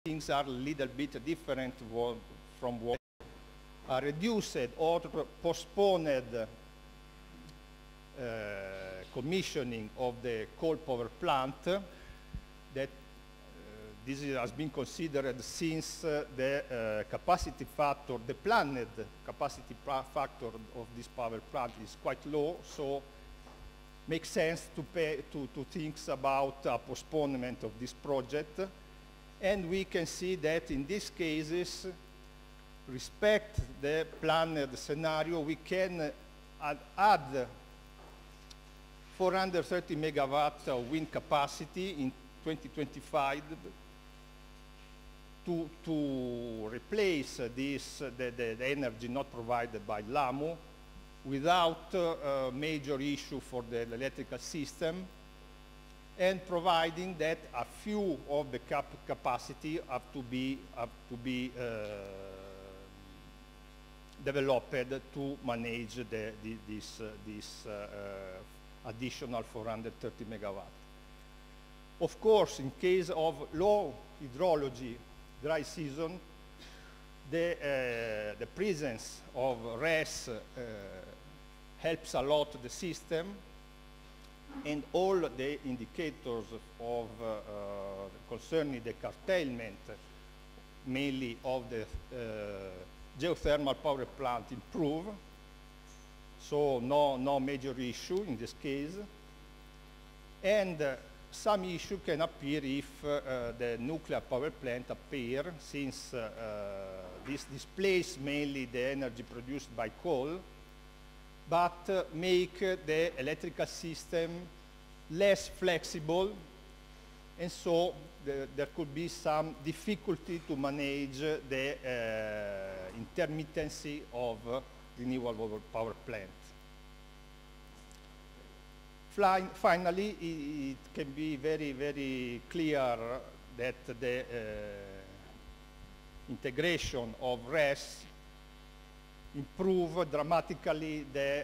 things are a little bit different from what are reduced or postponed commissioning of the coal power plant that this has been considered since the capacity factor, the planned capacity factor of this power plant is quite low, so makes sense to think about a postponement of this project. And we can see that in these cases, respect the planned scenario, we can add 430 megawatt of wind capacity in 2025 to replace this, the energy not provided by LAMU without major issue for the electrical system, and providing that a few of the capacity have to be developed to manage this additional 430 megawatt. Of course, in case of low hydrology, dry season, the presence of RES helps a lot the system, and all the indicators of concerning the curtailment, mainly of the geothermal power plant, improve. So no major issue in this case. And some issue can appear if the nuclear power plant appear, since this displaces mainly the energy produced by coal, but make the electrical system less flexible, and so there could be some difficulty to manage the intermittency of renewable power plant. Finally, it can be very clear that the integration of RES improve dramatically the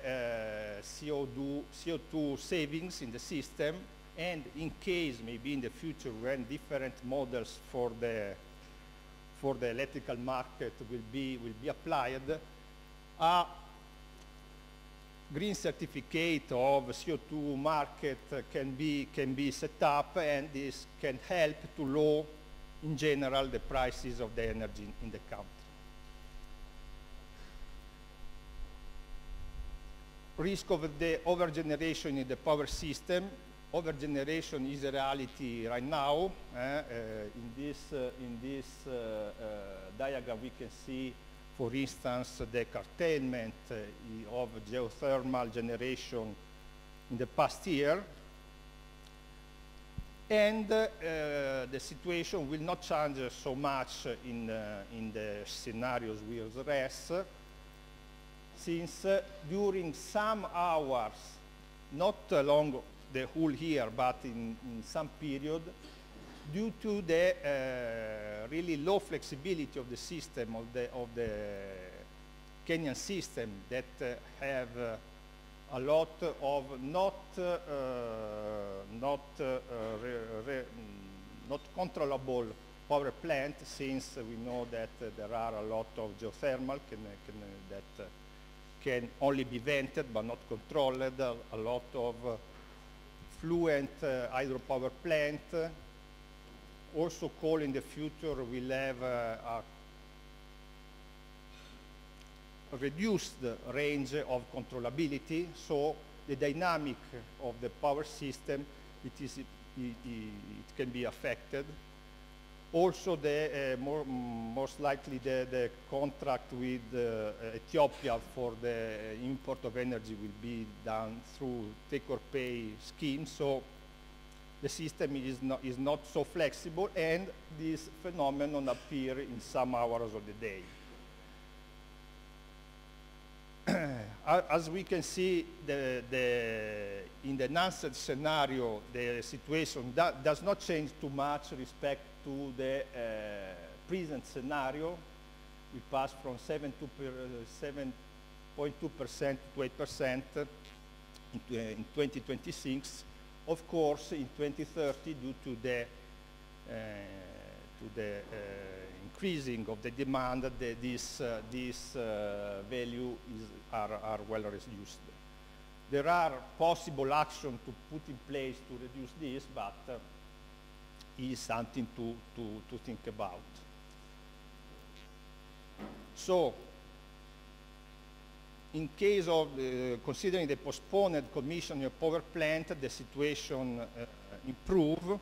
CO2 savings in the system, and in case maybe in the future when different models for the electrical market will be applied, a green certificate of CO2 market can be set up, and this can help to lower in general the prices of the energy in the country. Risk of the overgeneration in the power system. Overgeneration is a reality right now. In this diagram we can see, for instance, the curtailment of geothermal generation in the past year. And the situation will not change so much in the scenarios with RES, since during some hours, not along the whole year, but in some period, due to the really low flexibility of the system, of the Kenyan system, that have a lot of not controllable power plant, since we know that there are a lot of geothermal that can only be vented but not controlled, a lot of fluent hydropower plant. Also, coal in the future will have a reduced range of controllability, so the dynamic of the power system, it can be affected. Also, most likely the contract with Ethiopia for the import of energy will be done through take-or-pay scheme, so the system is not so flexible, and this phenomenon appears in some hours of the day. As we can see, in the NANSET scenario, the situation does not change too much respect to the present scenario. We pass from 7.2% to 8% in 2026. Of course, in 2030, due to the increasing of the demand, this value are well reduced. There are possible actions to put in place to reduce this, but is something to think about. So, in case of considering the postponed commissioning of power plant, the situation improve,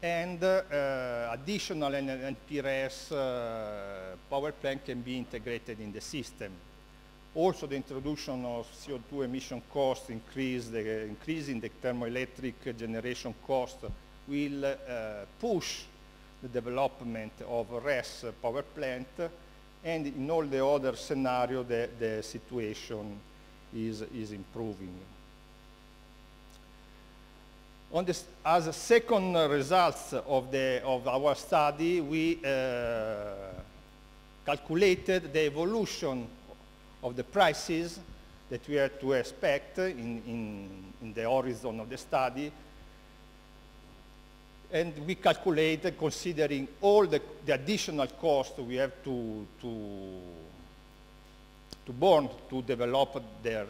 and additional NPRS power plant can be integrated in the system. Also, the introduction of CO2 emission costs, increasing the thermoelectric generation cost will push the development of RES power plant, and in all the other scenarios, the situation is improving. As a second results of our study, we calculated the evolution of the prices that we had to expect in the horizon of the study, and we calculated considering all the additional costs we have to burn to develop the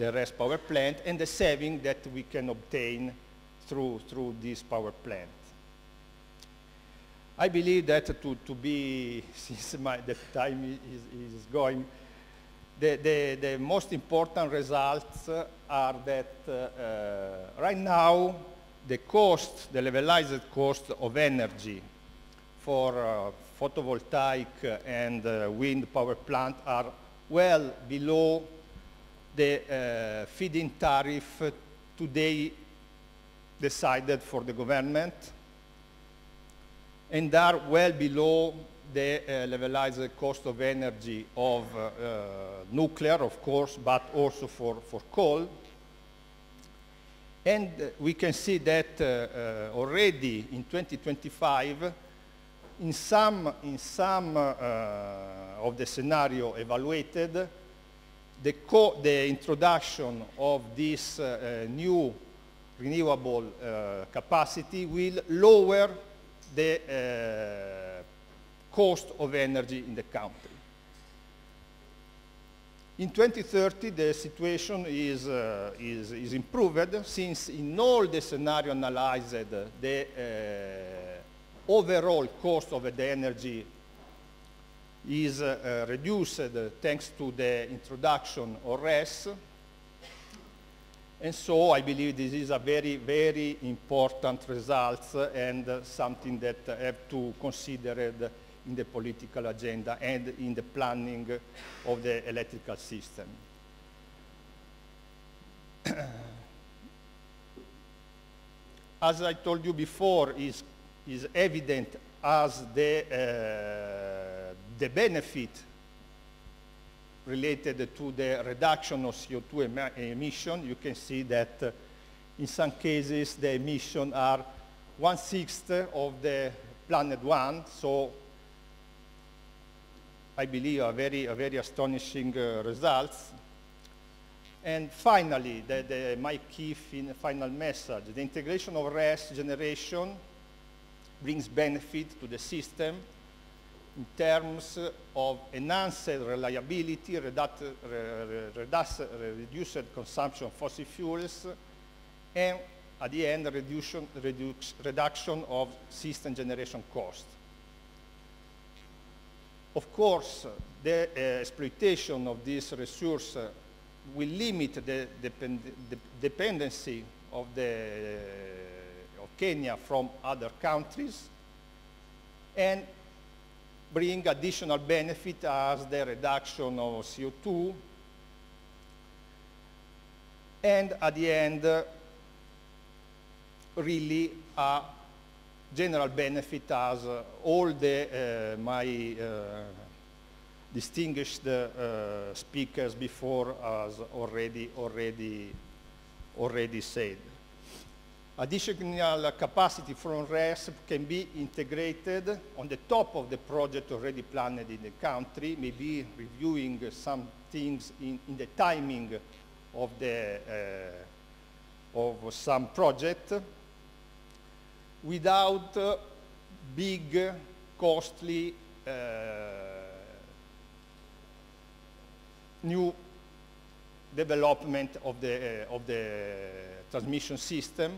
RES power plant, and the saving that we can obtain through this power plant. I believe that to be, since the time is going, the most important results are that right now the cost, the levelized cost of energy for photovoltaic and wind power plant are well below the feed-in tariff today decided for the government, and are well below the levelized cost of energy of nuclear, of course, but also for coal. And we can see that already in 2025, in some of the scenario evaluated, the introduction of this new renewable capacity will lower the cost of energy in the country. In 2030, the situation is improved, since in all the scenario analyzed, the overall cost of the energy is reduced thanks to the introduction of RES. And so I believe this is a very, very important result, and something that have to consider in the political agenda and in the planning of the electrical system. As I told you before, is evident as the benefit related to the reduction of CO2 emission. You can see that in some cases the emissions are 1/6 of the planned one, so I believe a very astonishing results. And finally, my key final message: the integration of RES generation brings benefit to the system in terms of enhanced reliability, reduced consumption of fossil fuels, and at the end, reduction of system generation cost. Of course, the exploitation of this resource will limit the dependency of Kenya from other countries, and bring additional benefit as the reduction of CO2, and at the end, really a general benefit, as all the my distinguished speakers before has already said. Additional capacity from RES can be integrated on the top of the project already planned in the country, maybe reviewing some things in the timing of some project. without big, costly new development of the transmission system.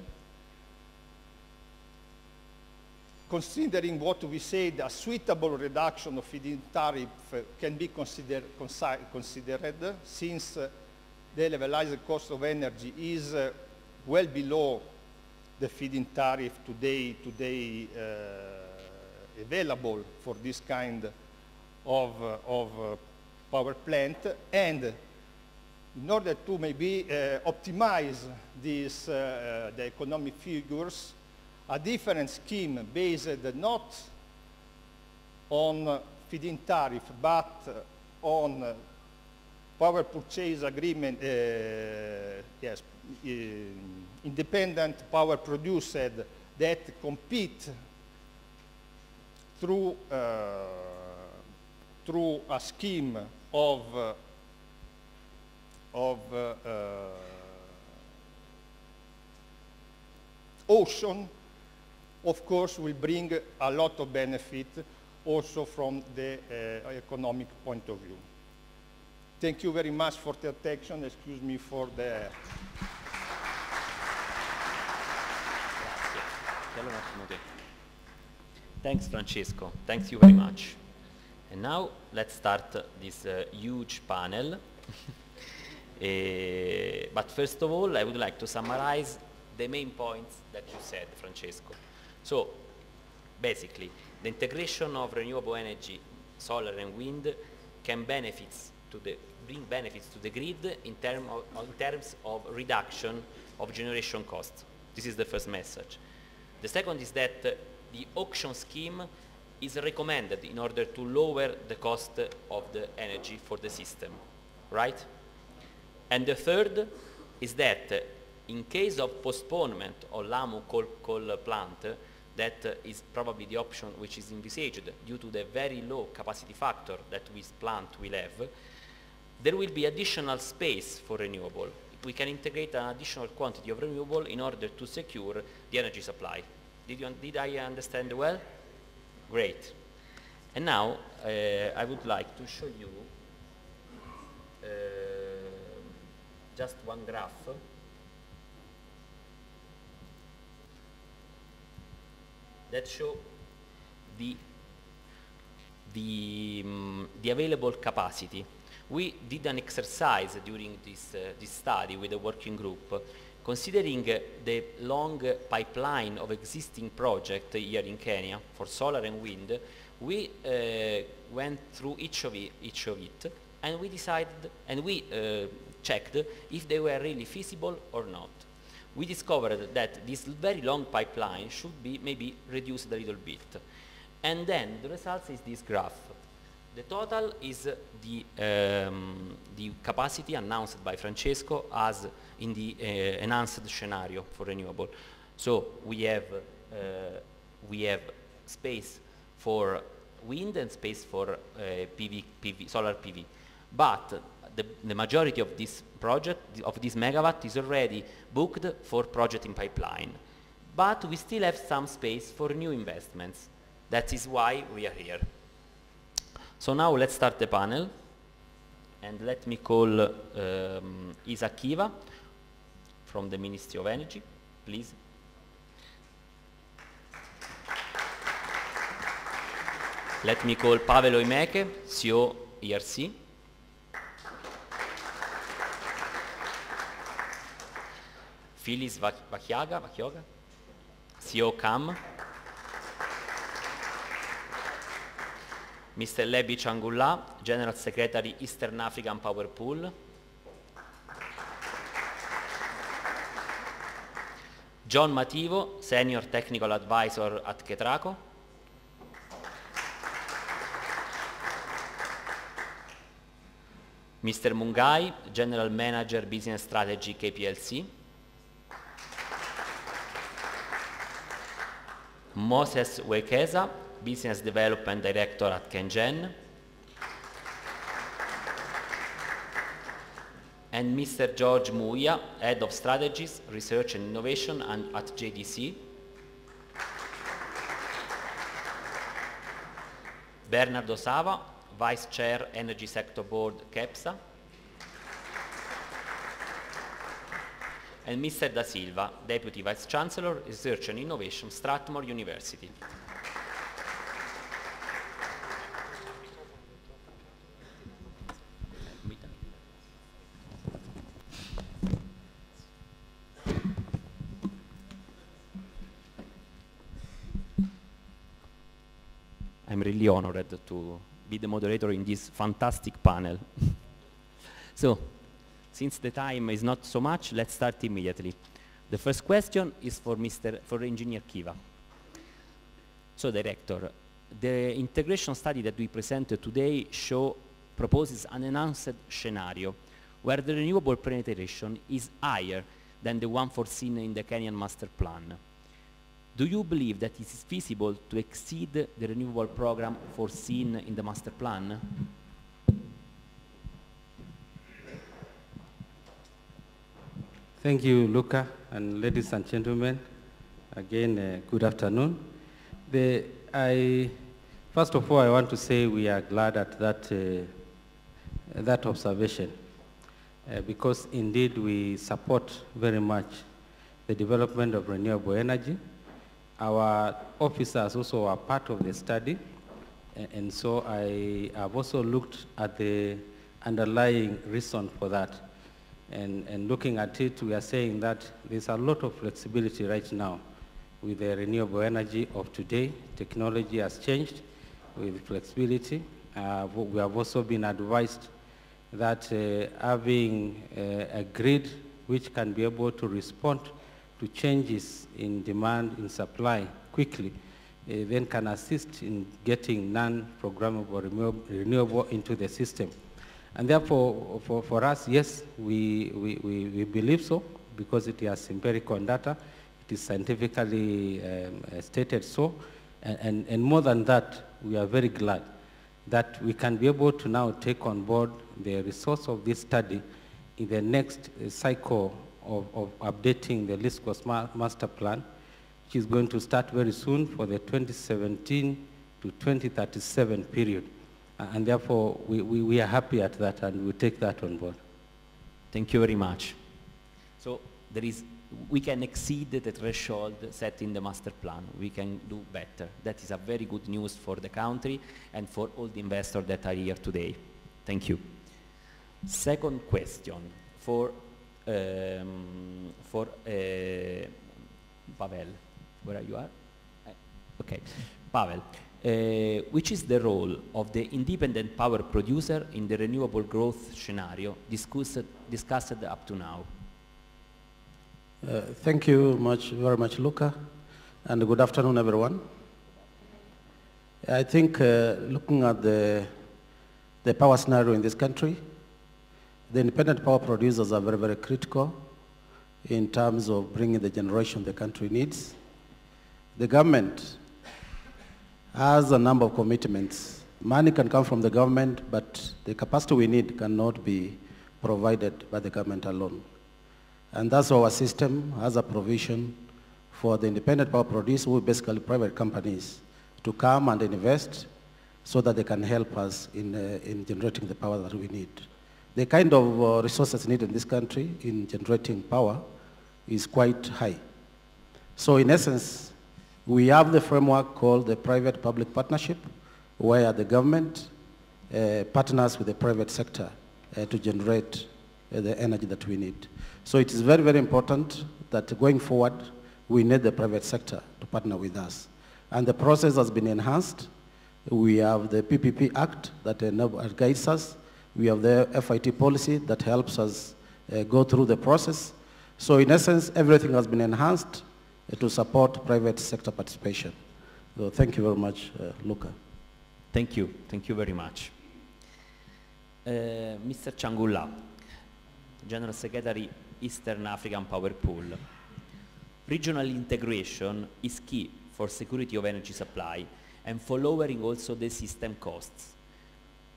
Considering what we said, a suitable reduction of feed-in tariff can be considered since the levelized cost of energy is well below the feed-in tariff today available for this kind of power plant. And in order to maybe optimize these, the economic figures, a different scheme based not on feed-in tariff but on power purchase agreement, independent power producers that compete through a scheme of auction, of course, will bring a lot of benefit also from the economic point of view. Thank you very much for the attention. Excuse me for the... Thanks, Francesco. Thank you very much. And now let's start this huge panel. But first of all, I would like to summarize the main points that you said, Francesco. So, basically, the integration of renewable energy, solar and wind, can bring benefits to the grid in terms of reduction of generation costs. This is the first message. The second is that the auction scheme is recommended in order to lower the cost of the energy for the system, right? And the third is that in case of postponement of Lamu coal plant, that is probably the option which is envisaged due to the very low capacity factor that this plant will have, there will be additional space for renewable. We can integrate an additional quantity of renewable in order to secure the energy supply. Did I understand well? Great. And now I would like to show you just one graph that show the available capacity. We did an exercise during this study with the working group, considering the long pipeline of existing projects here in Kenya for solar and wind. We went through each of it, and we decided, and we checked if they were really feasible or not. We discovered that this very long pipeline should be maybe reduced a little bit. And then the result is this graph. The total is the capacity announced by Francesco as in the enhanced scenario for renewable. So we have space for wind and space for solar PV. But the majority of this project, of this megawatt, is already booked for project in pipeline. But we still have some space for new investments. That is why we are here. So now let's start the panel, and let me call Isaac Kiva from the Ministry of Energy, please. Let me call Pavel Oimeke, CEO ERC. Phyllis Vakioga, CEO CAM. Mr. Lebi Changulla, General Secretary, Eastern African Power Pool. John Mativo, Senior Technical Advisor at Ketraco. Mr. Mungai, General Manager, Business Strategy, KPLC. Moses Wekesa, Business Development Director at KenGen. And Mr. George Muia, Head of Strategies, Research and Innovation at JDC. Bernardo Sava, Vice Chair, Energy Sector Board, CEPSA. And Mr. Da Silva, Deputy Vice Chancellor, Research and Innovation, Strathmore University. I'm really honored to be the moderator in this fantastic panel. So, since the time is not so much, let's start immediately. The first question is for Engineer Kiva. So, Director, the integration study that we presented today proposes an enhanced scenario where the renewable penetration is higher than the one foreseen in the Kenyan Master Plan. Do you believe that it is feasible to exceed the renewable program foreseen in the Master Plan? Thank you, Luca, and ladies and gentlemen. Again, good afternoon. First of all, I want to say we are glad at that observation because indeed we support very much the development of renewable energy. Our officers also are part of the study, and so I have also looked at the underlying reason for that. And looking at it, we are saying that there's a lot of flexibility right now with the renewable energy of today. Technology has changed with flexibility. We have also been advised that having a grid which can be able to respond to changes in demand, in supply quickly, then can assist in getting non-programmable renewable into the system. And therefore, for us, yes, we believe so, because it has empirical data, it is scientifically stated so, and more than that, we are very glad that we can be able to now take on board the results of this study in the next cycle of updating the List Cost Master Plan, which is going to start very soon for the 2017 to 2037 period. And therefore, we are happy at that, and we take that on board. Thank you very much. So we can exceed the threshold set in the master plan. We can do better. That is a very good news for the country and for all the investors that are here today. Thank you. Second question for Pavel. Where you are? Okay, Pavel. Which is the role of the independent power producer in the renewable growth scenario discussed up to now? Thank you very much, Luca, and good afternoon, everyone. I think looking at the power scenario in this country, the independent power producers are very, very critical in terms of bringing the generation the country needs. The government has a number of commitments. Money can come from the government, but the capacity we need cannot be provided by the government alone. And that's our system has a provision for the independent power producers, who are basically private companies, to come and invest so that they can help us in generating the power that we need. The kind of resources needed in this country in generating power is quite high. So in essence, we have the framework called the private-public partnership, where the government partners with the private sector to generate the energy that we need. So it is very, very important that going forward, we need the private sector to partner with us. And the process has been enhanced. We have the PPP Act that guides us. We have the FIT policy that helps us go through the process. So in essence, everything has been enhanced to support private sector participation. So thank you very much, Luca. Thank you. Thank you very much. Mr. Changulla, General Secretary, Eastern African Power Pool. Regional integration is key for security of energy supply and for lowering also the system costs.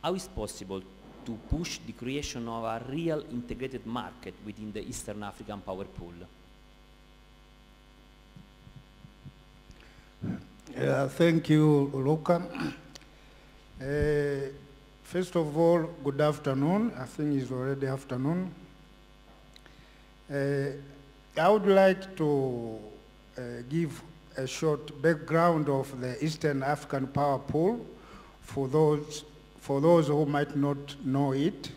How is possible to push the creation of a real integrated market within the Eastern African Power Pool? Thank you, Luca. First of all, good afternoon. I think it's already afternoon. I would like to give a short background of the Eastern African Power Pool for those who might not know it.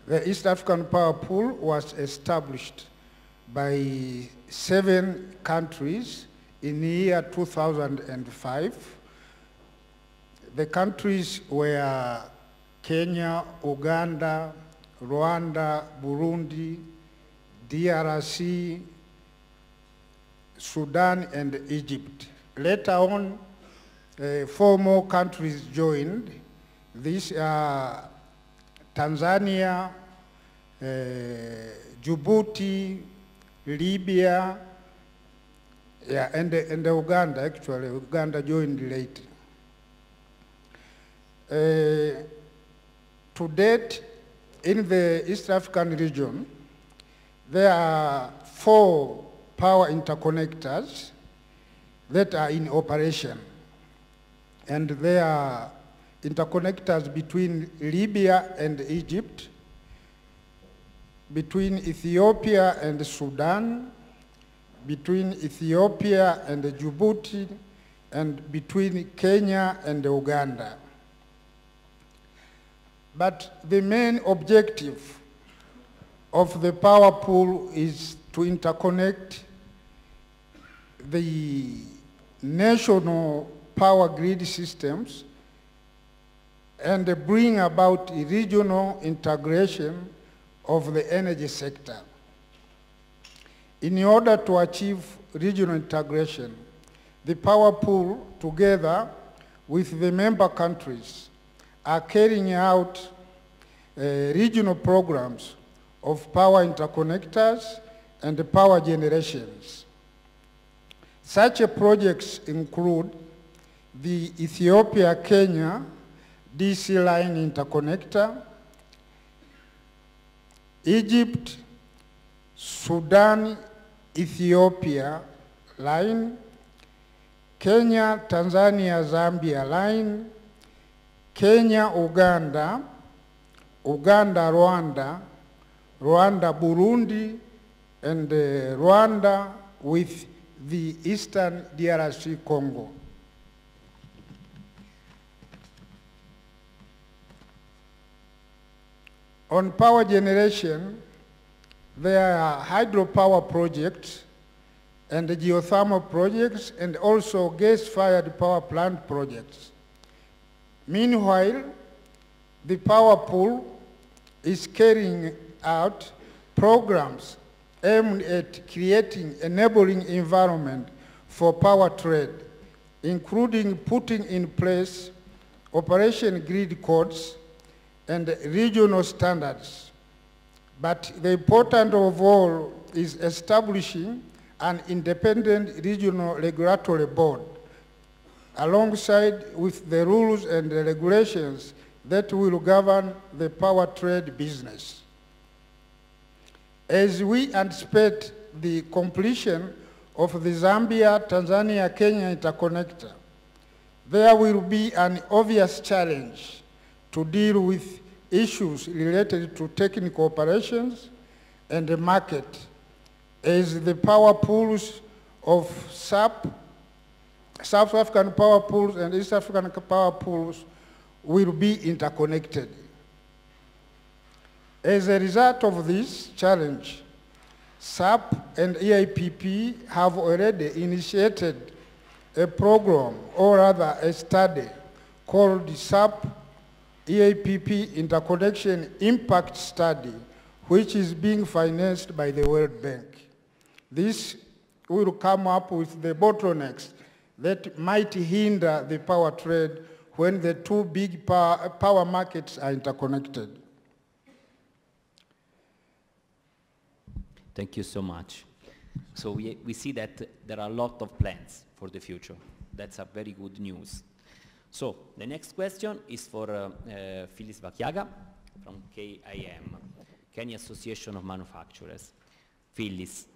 The East African Power Pool was established by 7 countries in the year 2005. The countries were Kenya, Uganda, Rwanda, Burundi, DRC, Sudan, and Egypt. Later on, 4 more countries joined. These are Tanzania, Djibouti, Libya, and Uganda, actually. Uganda joined later. To date, in the East African region, there are 4 power interconnectors that are in operation. And they are interconnectors between Libya and Egypt, between Ethiopia and Sudan, between Ethiopia and Djibouti, and between Kenya and Uganda. But the main objective of the power pool is to interconnect the national power grid systems and bring about regional integration of the energy sector. In order to achieve regional integration, the power pool, together with the member countries, are carrying out regional programs of power interconnectors and power generations. Such projects include the Ethiopia-Kenya DC line interconnector, Egypt, Sudan, Ethiopia line, Kenya, Tanzania, Zambia line, Kenya, Uganda, Uganda, Rwanda, Rwanda, Burundi, and Rwanda with the Eastern DRC Congo. On power generation, there are hydropower projects and geothermal projects and also gas-fired power plant projects. Meanwhile, the power pool is carrying out programs aimed at creating enabling environment for power trade, including putting in place operation grid codes and regional standards. But the important of all is establishing an independent regional regulatory board alongside with the rules and the regulations that will govern the power trade business. As we anticipate the completion of the Zambia-Tanzania-Kenya interconnector, there will be an obvious challenge to deal with issues related to technical operations and the market, as the power pools of South African power pools and East African power pools will be interconnected. As a result of this challenge, SAP and EIPP have already initiated a program, or rather a study, called the SAP EIPP Interconnection Impact Study, which is being financed by the World Bank. This will come up with the bottlenecks that might hinder the power trade when the 2 big power markets are interconnected. Thank you so much. So we see that there are a lot of plans for the future. That's a very good news. So the next question is for Phyllis Vakiaga from KIM, Kenya Association of Manufacturers. Phyllis,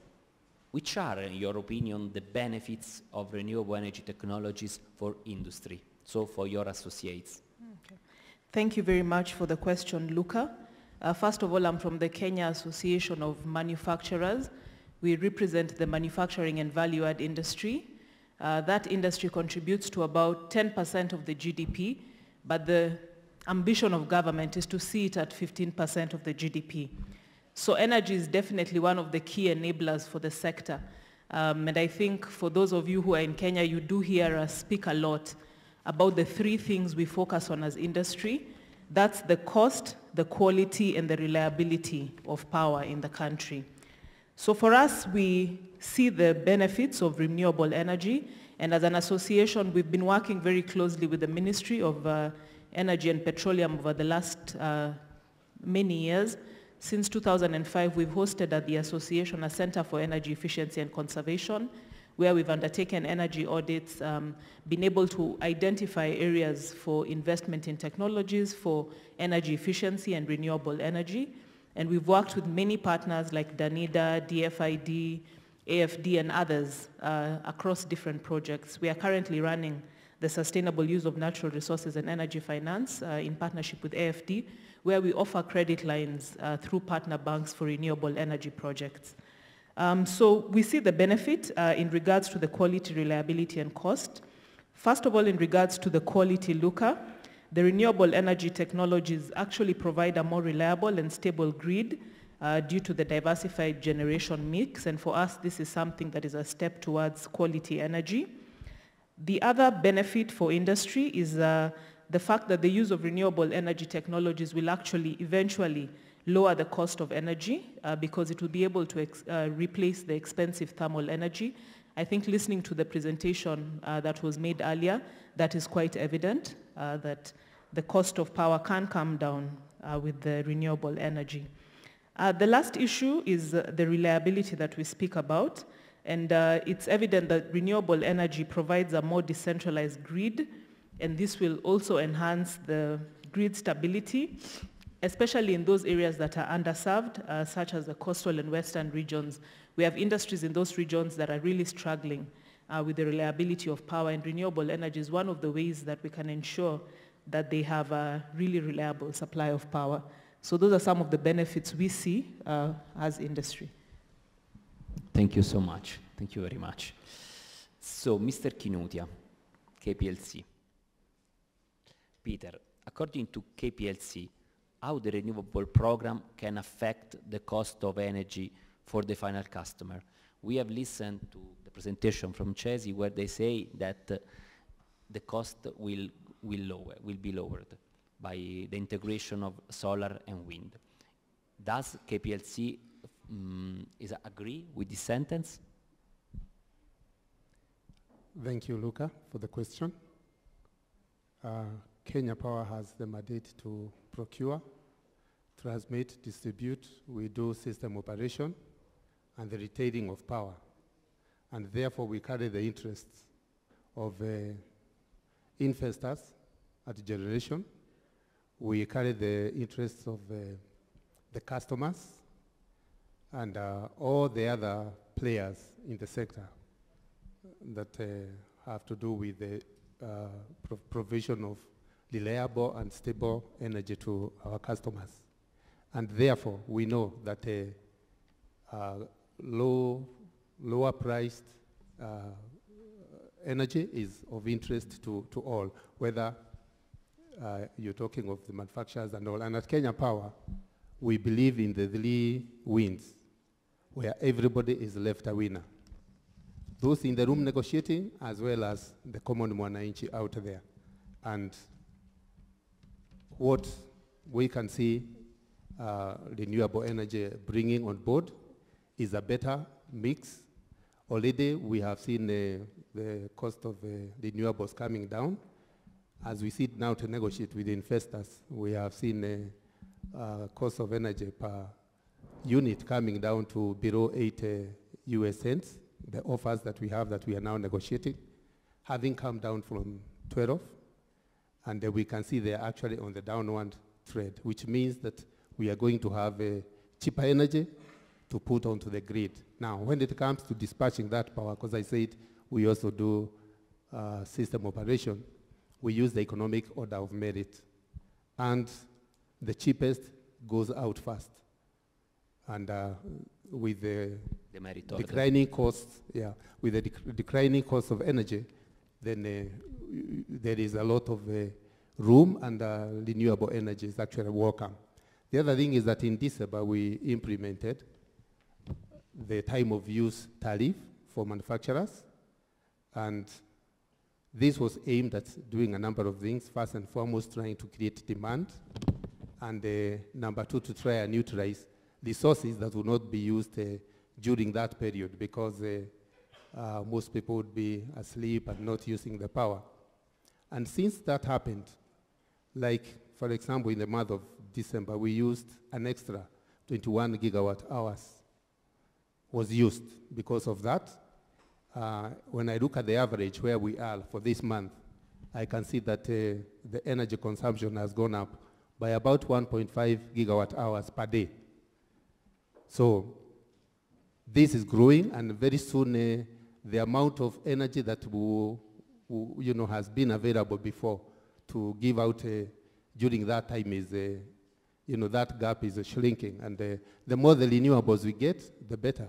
which are, in your opinion, the benefits of renewable energy technologies for industry? so for your associates? Okay. Thank you very much for the question, Luca. First of all, I'm from the Kenya Association of Manufacturers. We represent the manufacturing and value-add industry. That industry contributes to about 10% of the GDP, but the ambition of government is to see it at 15% of the GDP. So energy is definitely one of the key enablers for the sector. And I think for those of you who are in Kenya, you do hear us speak a lot about the three things we focus on as industry. That's the cost, the quality, and the reliability of power in the country. So for us, we see the benefits of renewable energy, and as an association, we've been working very closely with the Ministry of Energy and Petroleum over the last many years. Since 2005, we've hosted at the association a Center for Energy Efficiency and Conservation, where we've undertaken energy audits, been able to identify areas for investment in technologies for energy efficiency and renewable energy. And we've worked with many partners like Danida, DFID, AFD, and others across different projects. We are currently running the Sustainable Use of Natural Resources and Energy Finance in partnership with AFD, where we offer credit lines through partner banks for renewable energy projects. So we see the benefit in regards to the quality, reliability, and cost. First of all, in regards to the quality, Luca, the renewable energy technologies actually provide a more reliable and stable grid due to the diversified generation mix, and for us, this is something that is a step towards quality energy. The other benefit for industry is the fact that the use of renewable energy technologies will actually eventually lower the cost of energy because it will be able to replace the expensive thermal energy. I think listening to the presentation that was made earlier, that is quite evident that the cost of power can come down with the renewable energy. The last issue is the reliability that we speak about, and it's evident that renewable energy provides a more decentralized grid, and this will also enhance the grid stability, especially in those areas that are underserved, such as the coastal and western regions. We have industries in those regions that are really struggling with the reliability of power, and renewable energy is one of the ways that we can ensure that they have a really reliable supply of power. So those are some of the benefits we see as industry. Thank you so much. Thank you very much. So, Mr. Kinutia, KPLC. Peter, according to KPLC, how the renewable program can affect the cost of energy for the final customer? We have listened to the presentation from Chesi where they say that the cost will be lowered by the integration of solar and wind. Does KPLC agree with this sentence? Thank you, Luca, for the question. Kenya Power has the mandate to procure, transmit, distribute. We do system operation and the retailing of power. And therefore, we carry the interests of investors at generation. We carry the interests of the customers and all the other players in the sector that have to do with the provision of reliable and stable energy to our customers. And therefore, we know that lower priced energy is of interest to all, whether you're talking of the manufacturers and all. And at Kenya Power, we believe in the 3 wins, where everybody is left a winner. Those in the room negotiating, as well as the common mwananchi out there. And what we can see renewable energy bringing on board is a better mix. Already we have seen the cost of renewables coming down. As we sit now to negotiate with the investors, we have seen the cost of energy per unit coming down to below 8 US cents. The offers that we have that we are now negotiating, having come down from 12, and we can see they're actually on the downward trend, which means that we are going to have cheaper energy to put onto the grid. Now, when it comes to dispatching that power, because I said we also do system operation, we use the economic order of merit. And the cheapest goes out first. And with the merit order. declining costs, with the declining cost of energy, then there is a lot of room, and renewable energy is actually welcome. The other thing is that in December we implemented the time of use tariff for manufacturers, and this was aimed at doing a number of things. First and foremost, trying to create demand, and number two, to try and neutralize resources that would not be used during that period, because most people would be asleep and not using the power. And since that happened, like for example in the month of December, we used an extra 21 gigawatt hours was used. Because of that, when I look at the average where we are for this month, I can see that the energy consumption has gone up by about 1.5 gigawatt hours per day. So this is growing, and very soon the amount of energy that has been available before to give out during that time is, that gap is shrinking. And the more the renewables we get, the better.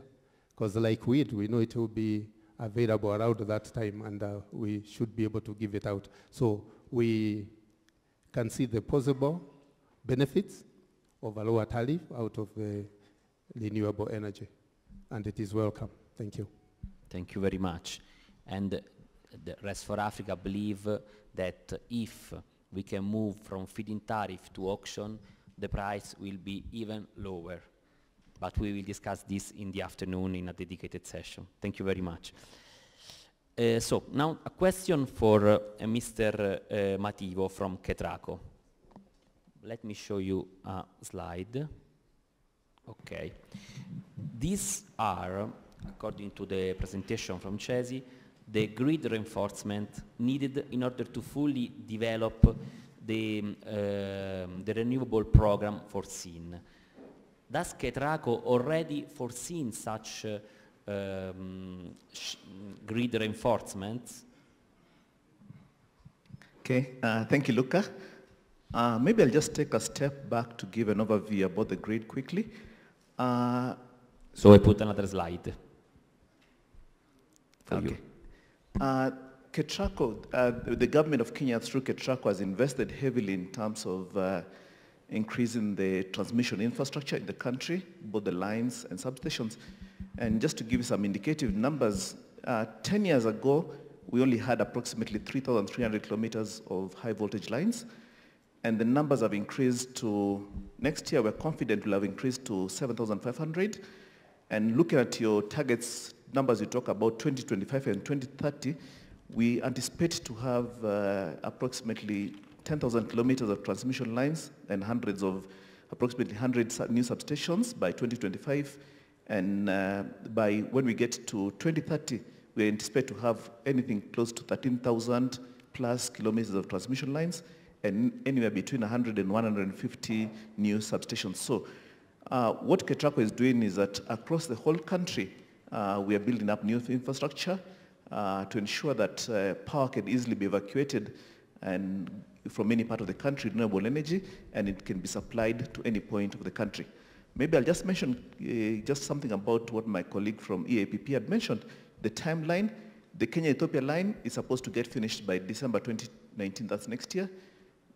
Because like wind, we know it will be available around that time, and we should be able to give it out. So we can see the possible benefits of a lower tariff out of renewable energy. And it is welcome. Thank you. Thank you very much. And the Rest for Africa believe that if we can move from feed-in tariff to auction, the price will be even lower. But we will discuss this in the afternoon in a dedicated session. Thank you very much. So now a question for Mr. Mativo from Ketraco. Let me show you a slide. Okay. These are, according to the presentation from Cesi, the grid reinforcement needed in order to fully develop the renewable program foreseen. Does Ketraco already foreseen such grid reinforcements? Okay, thank you, Luca. Maybe I'll just take a step back to give an overview about the grid quickly. So I put another slide for okay. you. Ketraco, the government of Kenya through Ketraco has invested heavily in terms of increasing the transmission infrastructure in the country, both the lines and substations. And just to give you some indicative numbers, 10 years ago, we only had approximately 3,300 kilometers of high voltage lines. And the numbers have increased to, next year we're confident will have increased to 7,500. And looking at your targets, numbers you talk about 2025 and 2030, we anticipate to have approximately 10,000 kilometers of transmission lines and approximately 100 new substations by 2025. And by when we get to 2030, we anticipate to have anything close to 13,000 plus kilometers of transmission lines and anywhere between 100 and 150 new substations. So what Ketraco is doing is that across the whole country, we are building up new infrastructure to ensure that power can easily be evacuated and from any part of the country, renewable energy, and it can be supplied to any point of the country. Maybe I'll just mention just something about what my colleague from EAPP had mentioned. The timeline, the Kenya-Ethiopia line is supposed to get finished by December 2019, that's next year.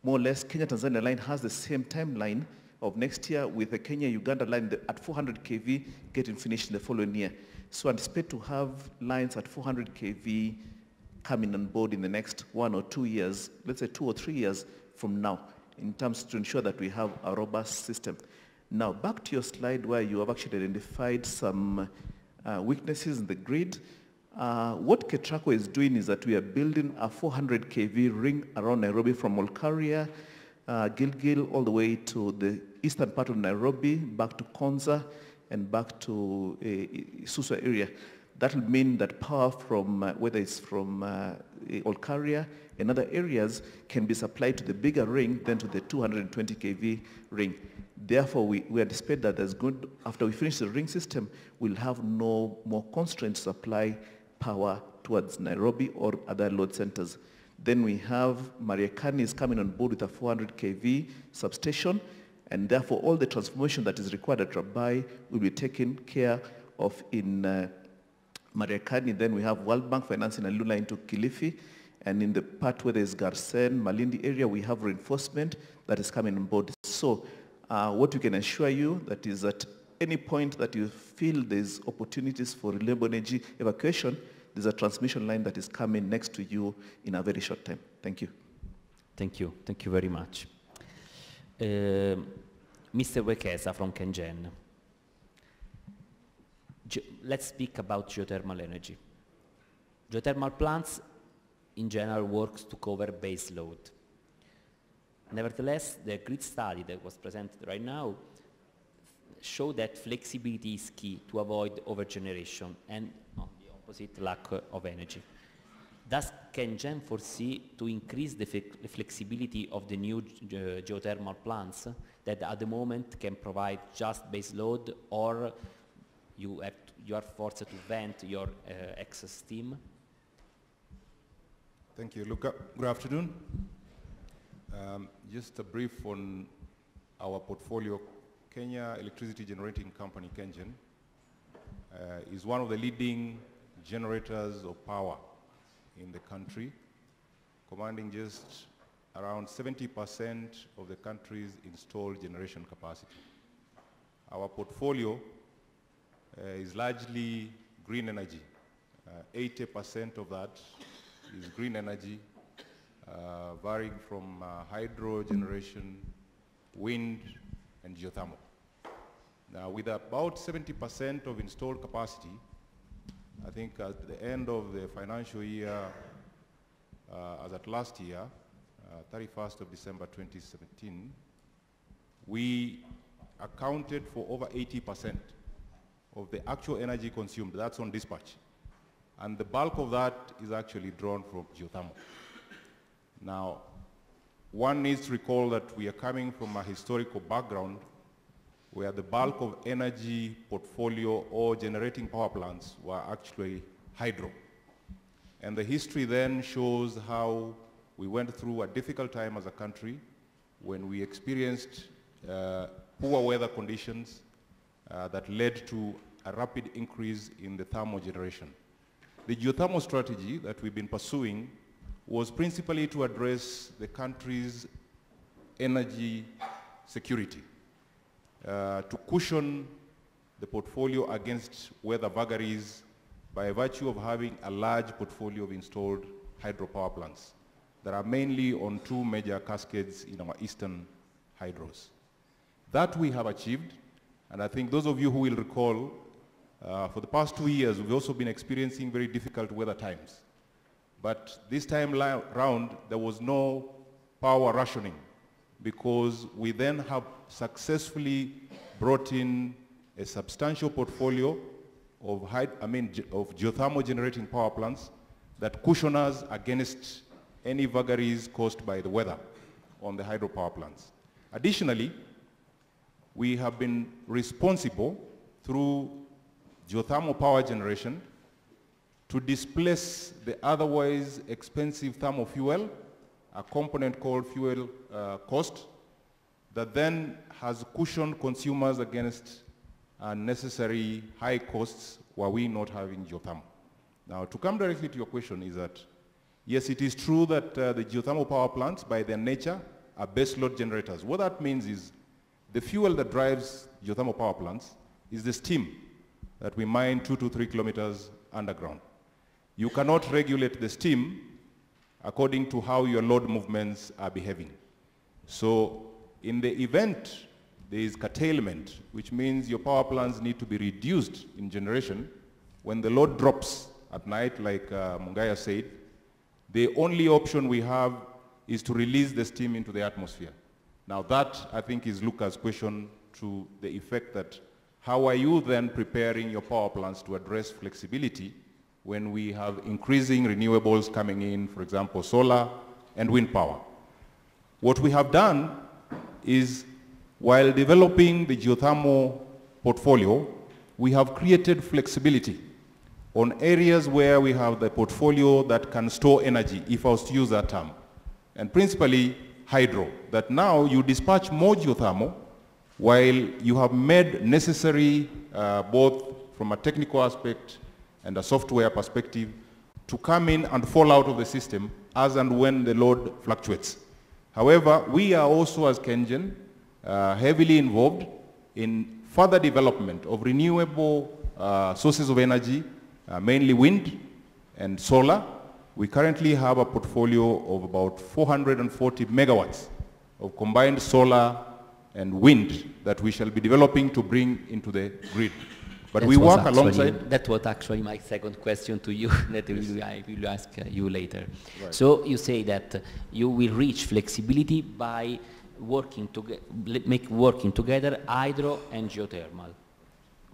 More or less, Kenya-Tanzania line has the same timeline of next year, with the Kenya-Uganda line at 400 kV getting finished in the following year. So anticipate to have lines at 400 kV coming on board in the next 1 or 2 years, let's say 2 or 3 years from now, in terms to ensure that we have a robust system. Now, back to your slide where you have actually identified some weaknesses in the grid. What Ketraco is doing is that we are building a 400 kV ring around Nairobi from Olkaria, Gilgil, all the way to the eastern part of Nairobi, back to Konza, and back to Suswa area. That will mean that power from, whether it's from Olkaria and other areas, can be supplied to the bigger ring than to the 220 kV ring. Therefore, we anticipate that after we finish the ring system, we'll have no more constraints to supply power towards Nairobi or other load centers. Then we have Mariakani is coming on board with a 400 kV substation, and therefore all the transformation that is required at Rabai will be taken care of in Mariakani. Then we have World Bank financing a Lula into Kilifi, and in the part where there's Garsen, Malindi area, we have reinforcement that is coming on board. So what we can assure you that is at any point that you feel there's opportunities for renewable energy evacuation, there's a transmission line that is coming next to you in a very short time. Thank you. Thank you. Thank you very much. Mr. Wekesa from Kengen. Let's speak about geothermal energy. Geothermal plants in general works to cover base load. Nevertheless, the grid study that was presented right now show that flexibility is key to avoid overgeneration and on the opposite, lack of energy. Does Kengen foresee to increase the flexibility of the new geothermal plants that at the moment can provide just base load, or you are forced to vent your excess steam? Thank you, Luca. Good afternoon. Just a brief on our portfolio. Kenya Electricity Generating Company, Kengen, is one of the leading generators of power in the country, commanding just around 70% of the country's installed generation capacity. Our portfolio is largely green energy. 80% of that is green energy, varying from hydro generation, wind, and geothermal. Now, with about 70% of installed capacity, I think at the end of the financial year, as at last year, 31st of December 2017, we accounted for over 80% of the actual energy consumed. That's on dispatch. And the bulk of that is actually drawn from geothermal. Now, one needs to recall that we are coming from a historical background where the bulk of energy portfolio or generating power plants were actually hydro. And the history then shows how we went through a difficult time as a country when we experienced poor weather conditions that led to a rapid increase in the thermal generation. The geothermal strategy that we've been pursuing was principally to address the country's energy security, to cushion the portfolio against weather vagaries by virtue of having a large portfolio of installed hydropower plants that are mainly on two major cascades in our eastern hydros. That we have achieved, and I think those of you who will recall, for the past 2 years, we've also been experiencing very difficult weather times. But this time round, there was no power rationing because we then have successfully brought in a substantial portfolio of geothermal generating power plants that cushion us against any vagaries caused by the weather on the hydropower plants. Additionally, we have been responsible through geothermal power generation to displace the otherwise expensive thermal fuel, a component called fuel cost, that then has cushioned consumers against unnecessary high costs while we not having geothermal. Now, to come directly to your question is that, yes, it is true that the geothermal power plants, by their nature, are base load generators. What that means is the fuel that drives geothermal power plants is the steam that we mine 2 to 3 kilometers underground. You cannot regulate the steam according to how your load movements are behaving. So in the event there is curtailment, which means your power plants need to be reduced in generation, when the load drops at night, like Mungaya said, the only option we have is to release the steam into the atmosphere. Now that, I think, is Luca's question to the effect that how are you then preparing your power plants to address flexibility when we have increasing renewables coming in, for example, solar and wind power? What we have done is, while developing the geothermal portfolio, we have created flexibility on areas where we have the portfolio that can store energy, if I was to use that term, and principally hydro, that now you dispatch more geothermal while you have made necessary, both from a technical aspect and a software perspective, to come in and fall out of the system as and when the load fluctuates. However, we are also, as KenGen, heavily involved in further development of renewable sources of energy, mainly wind and solar. We currently have a portfolio of about 440 megawatts of combined solar and wind that we shall be developing to bring into the grid. But we work alongside. That was actually my second question to you that I will ask you later. Right. So you say that you will reach flexibility by working together hydro and geothermal.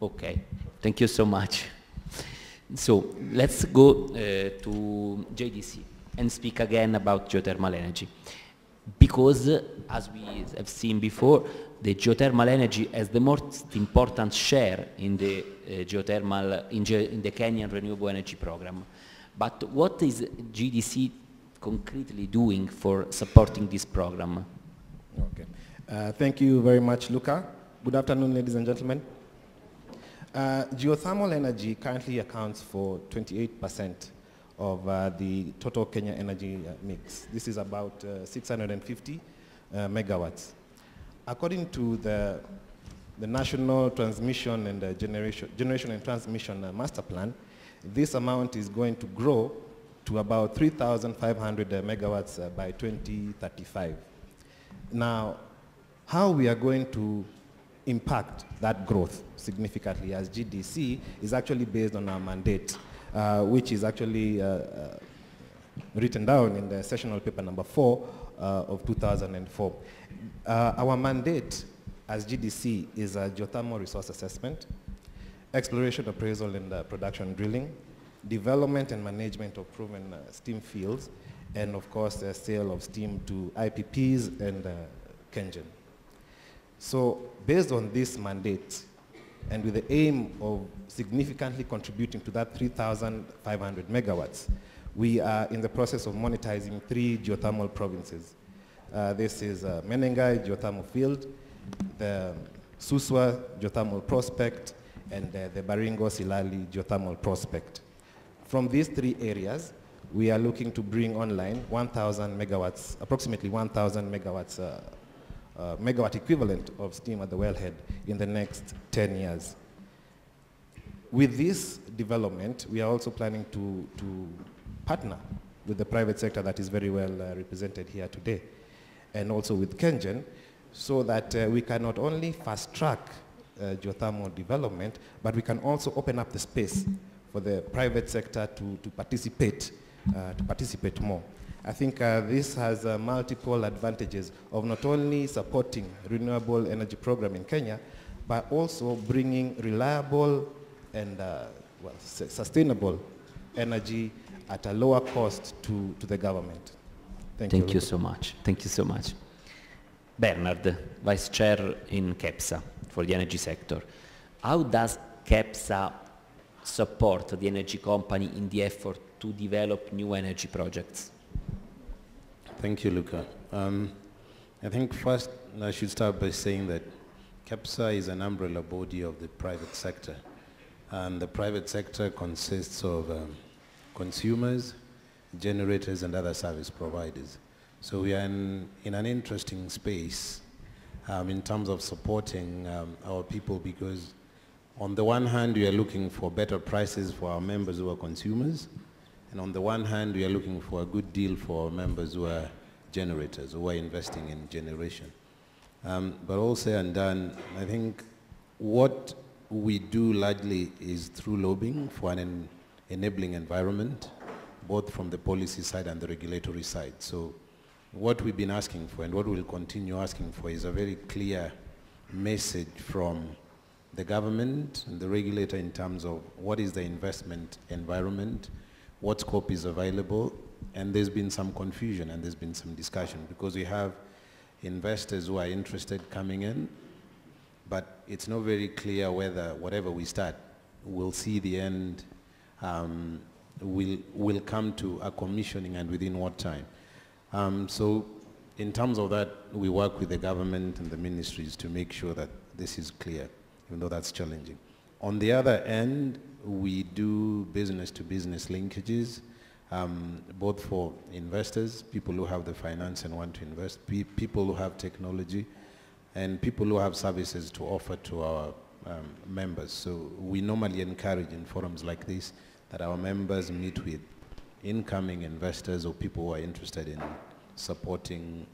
Okay, thank you so much. So let's go to JDC and speak again about geothermal energy. Because, as we have seen before, the geothermal energy has the most important share in the geothermal, in the Kenyan renewable energy program. But what is GDC concretely doing for supporting this program? Okay. Thank you very much, Luca. Good afternoon, ladies and gentlemen. Geothermal energy currently accounts for 28% of the total Kenya energy mix. This is about 650 megawatts. According to the National Transmission and Generation and Transmission Master Plan, this amount is going to grow to about 3,500 megawatts by 2035. Now, how we are going to impact that growth significantly as GDC is actually based on our mandate, which is actually written down in the sessional paper number 4 of 2004. Our mandate as GDC is a geothermal resource assessment, exploration, appraisal, and production drilling, development and management of proven steam fields, and of course the sale of steam to IPPs and KenGen. So based on this mandate, and with the aim of significantly contributing to that 3,500 megawatts, we are in the process of monetizing 3 geothermal provinces. This is Menengai geothermal field, the Suswa geothermal prospect, and the Baringo Silali geothermal prospect. From these 3 areas, we are looking to bring online 1,000 megawatts, approximately 1,000 megawatts, megawatt equivalent of steam at the wellhead in the next 10 years. With this development, we are also planning to partner with the private sector that is very well represented here today, and also with KenGen, so that we can not only fast track geothermal development, but we can also open up the space for the private sector to participate more. I think this has multiple advantages of not only supporting renewable energy program in Kenya, but also bringing reliable and sustainable energy at a lower cost to the government. Thank you so much. Thank you so much. Bernard, Vice Chair in KEPSA for the energy sector. How does KEPSA support the energy company in the effort to develop new energy projects? Thank you, Luca. I think first I should start by saying that KEPSA is an umbrella body of the private sector. And the private sector consists of consumers, generators, and other service providers. So we are in an interesting space in terms of supporting our people, because on the one hand, we are looking for better prices for our members who are consumers, and on the one hand, we are looking for a good deal for our members who are generators, who are investing in generation. But all said and done, I think what we do largely is through lobbying for an enabling environment, both from the policy side and the regulatory side. So what we've been asking for and what we'll continue asking for is a very clear message from the government and the regulator in terms of what is the investment environment, what scope is available, and there's been some confusion and there's been some discussion because we have investors who are interested coming in, but it's not very clear whether whatever we start will see the end will come to a commissioning and within what time. So in terms of that, we work with the government and the ministries to make sure that this is clear, even though that's challenging. On the other end, we do business-to-business linkages, both for investors, people who have the finance and want to invest, people who have technology, and people who have services to offer to our members. So we normally encourage in forums like this that our members meet with incoming investors or people who are interested in supporting,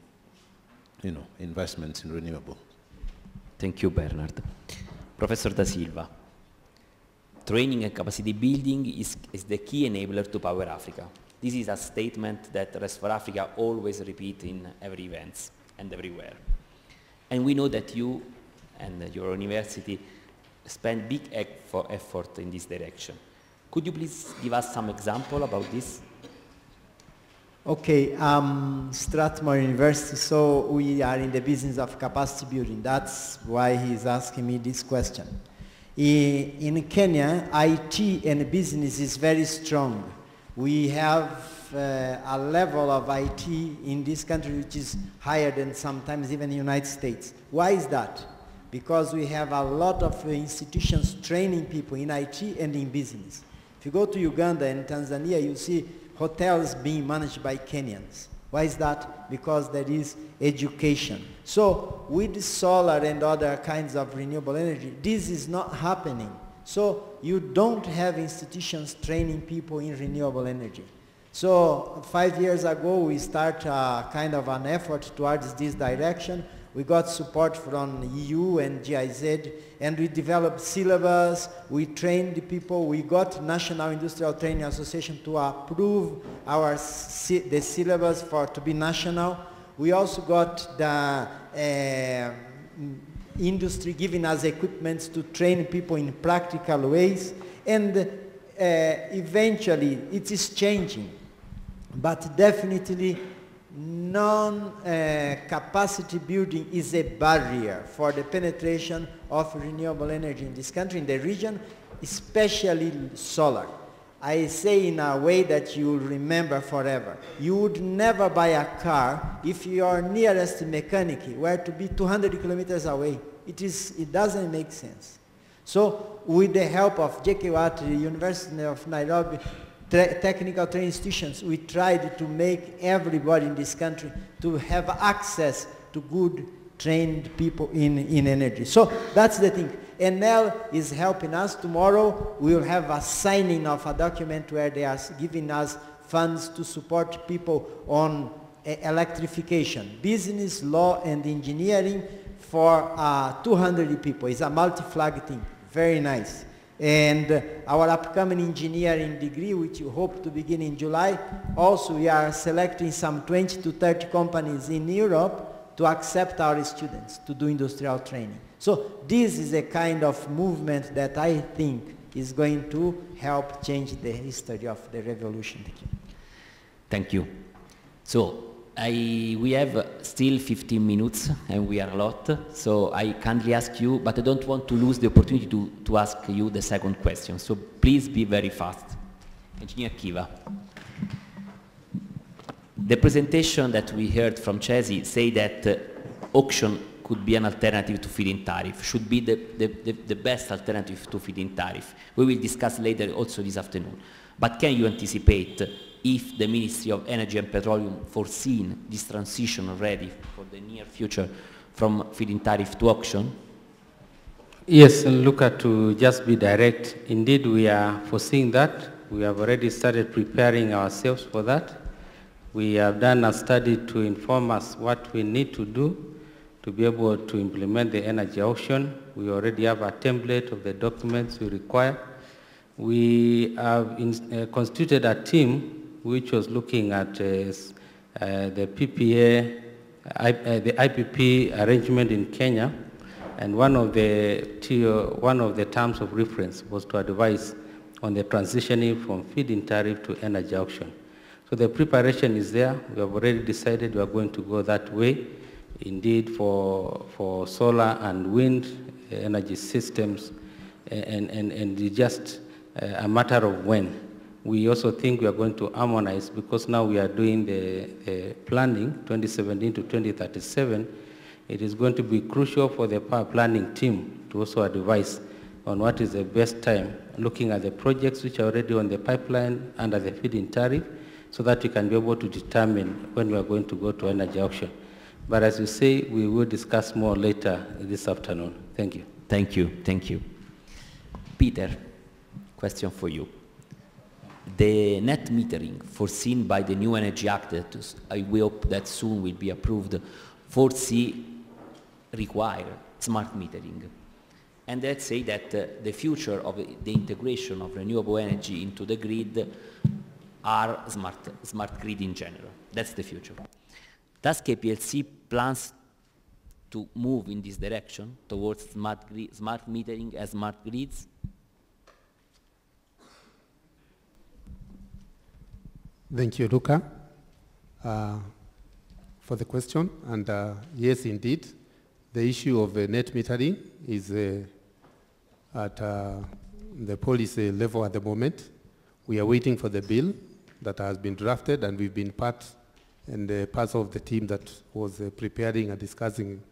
investments in renewable. Thank you, Bernard. Professor Da Silva, training and capacity building is the key enabler to Power Africa. This is a statement that Rest for Africa always repeat in every events and everywhere. And we know that you and your university spend big effort in this direction. Could you please give us some example about this? Okay, Strathmore University, so we are in the business of capacity building. That's why he's asking me this question. In Kenya, IT and business is very strong. We have a level of IT in this country which is higher than sometimes even the United States. Why is that? Because we have a lot of institutions training people in IT and in business. If you go to Uganda and Tanzania, you see hotels being managed by Kenyans. Why is that? Because there is education. So with solar and other kinds of renewable energy, this is not happening. So you don't have institutions training people in renewable energy. So 5 years ago, we started kind of an effort towards this direction. We got support from EU and GIZ, and we developed syllabus, we trained the people, we got National Industrial Training Association to approve the syllabus to be national. We also got the industry giving us equipment to train people in practical ways, and eventually it is changing, but definitely non-capacity building is a barrier for the penetration of renewable energy in this country, in the region, especially solar. I say in a way that you will remember forever. You would never buy a car if your nearest mechanic were to be 200 kilometers away. It doesn't make sense. So with the help of JKUAT, the University of Nairobi, technical training institutions, we tried to make everybody in this country to have access to good trained people in energy. So that's the thing. Enel is helping us. Tomorrow we will have a signing of a document where they are giving us funds to support people on electrification, business, law, and engineering for 200 people. It's a multi-flag thing. Very nice. And our upcoming engineering degree, which we hope to begin in July, also we are selecting some 20 to 30 companies in Europe to accept our students to do industrial training. So this is a kind of movement that I think is going to help change the history of the revolution. Thank you. So we have still 15 minutes and we are a lot, so I kindly ask you, but I don't want to lose the opportunity to ask you the second question, so please be very fast. Engineer Kiva. The presentation that we heard from Chesi say that auction could be an alternative to feed-in tariff, should be the best alternative to feed-in tariff. We will discuss later also this afternoon. But can you anticipate if the Ministry of Energy and Petroleum foreseen this transition already for the near future from feed-in tariff to auction? Yes, and Luca, to just be direct, indeed we are foreseeing that. We have already started preparing ourselves for that. We have done a study to inform us what we need to do to be able to implement the energy auction. We already have a template of the documents we require. We have constituted a team which was looking at the PPA, the IPP arrangement in Kenya, and one of the terms of reference was to advise on the transitioning from feed-in tariff to energy auction. So the preparation is there. We have already decided we are going to go that way. Indeed, for solar and wind energy systems, and just a matter of when. We also think we are going to harmonize because now we are doing the planning 2017 to 2037. It is going to be crucial for the power planning team to also advise on what is the best time, looking at the projects which are already on the pipeline under the feed-in tariff, so that we can be able to determine when we are going to go to energy auction. But as you say, we will discuss more later this afternoon. Thank you. Thank you, thank you. Peter, question for you. The net metering foreseen by the new Energy Act that we hope that soon will be approved require smart metering. And let's say that the future of the integration of renewable energy into the grid are smart grid in general. That's the future. Does KPLC plans to move in this direction towards smart metering as smart grids? Thank you, Luca, for the question. And yes, indeed, the issue of net metering is at the policy level at the moment. We are waiting for the bill that has been drafted, and we've been part of the team that was preparing and discussing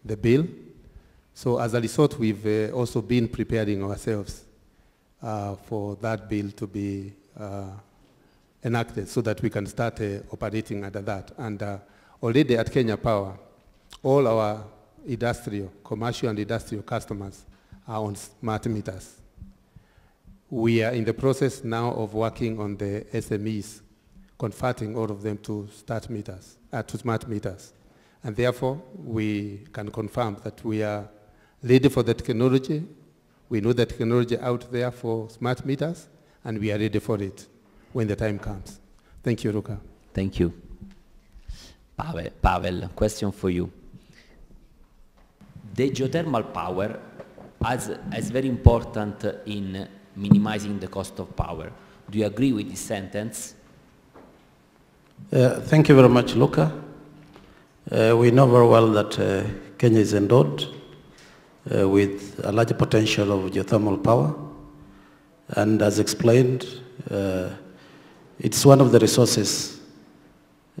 the bill. So as a result, we've also been preparing ourselves for that bill to be enacted so that we can start operating under that. And already at Kenya Power, all our commercial and industrial customers are on smart meters. We are in the process now of working on the SMEs, converting all of them to smart meters. And therefore, we can confirm that we are ready for the technology. We know the technology out there for smart meters, and we are ready for it when the time comes. Thank you, Luca. Thank you. Pavel, question for you. The geothermal power is very important in minimizing the cost of power. Do you agree with this sentence? Thank you very much, Luca. We know very well that Kenya is endowed with a large potential of geothermal power. And as explained, it's one of the resources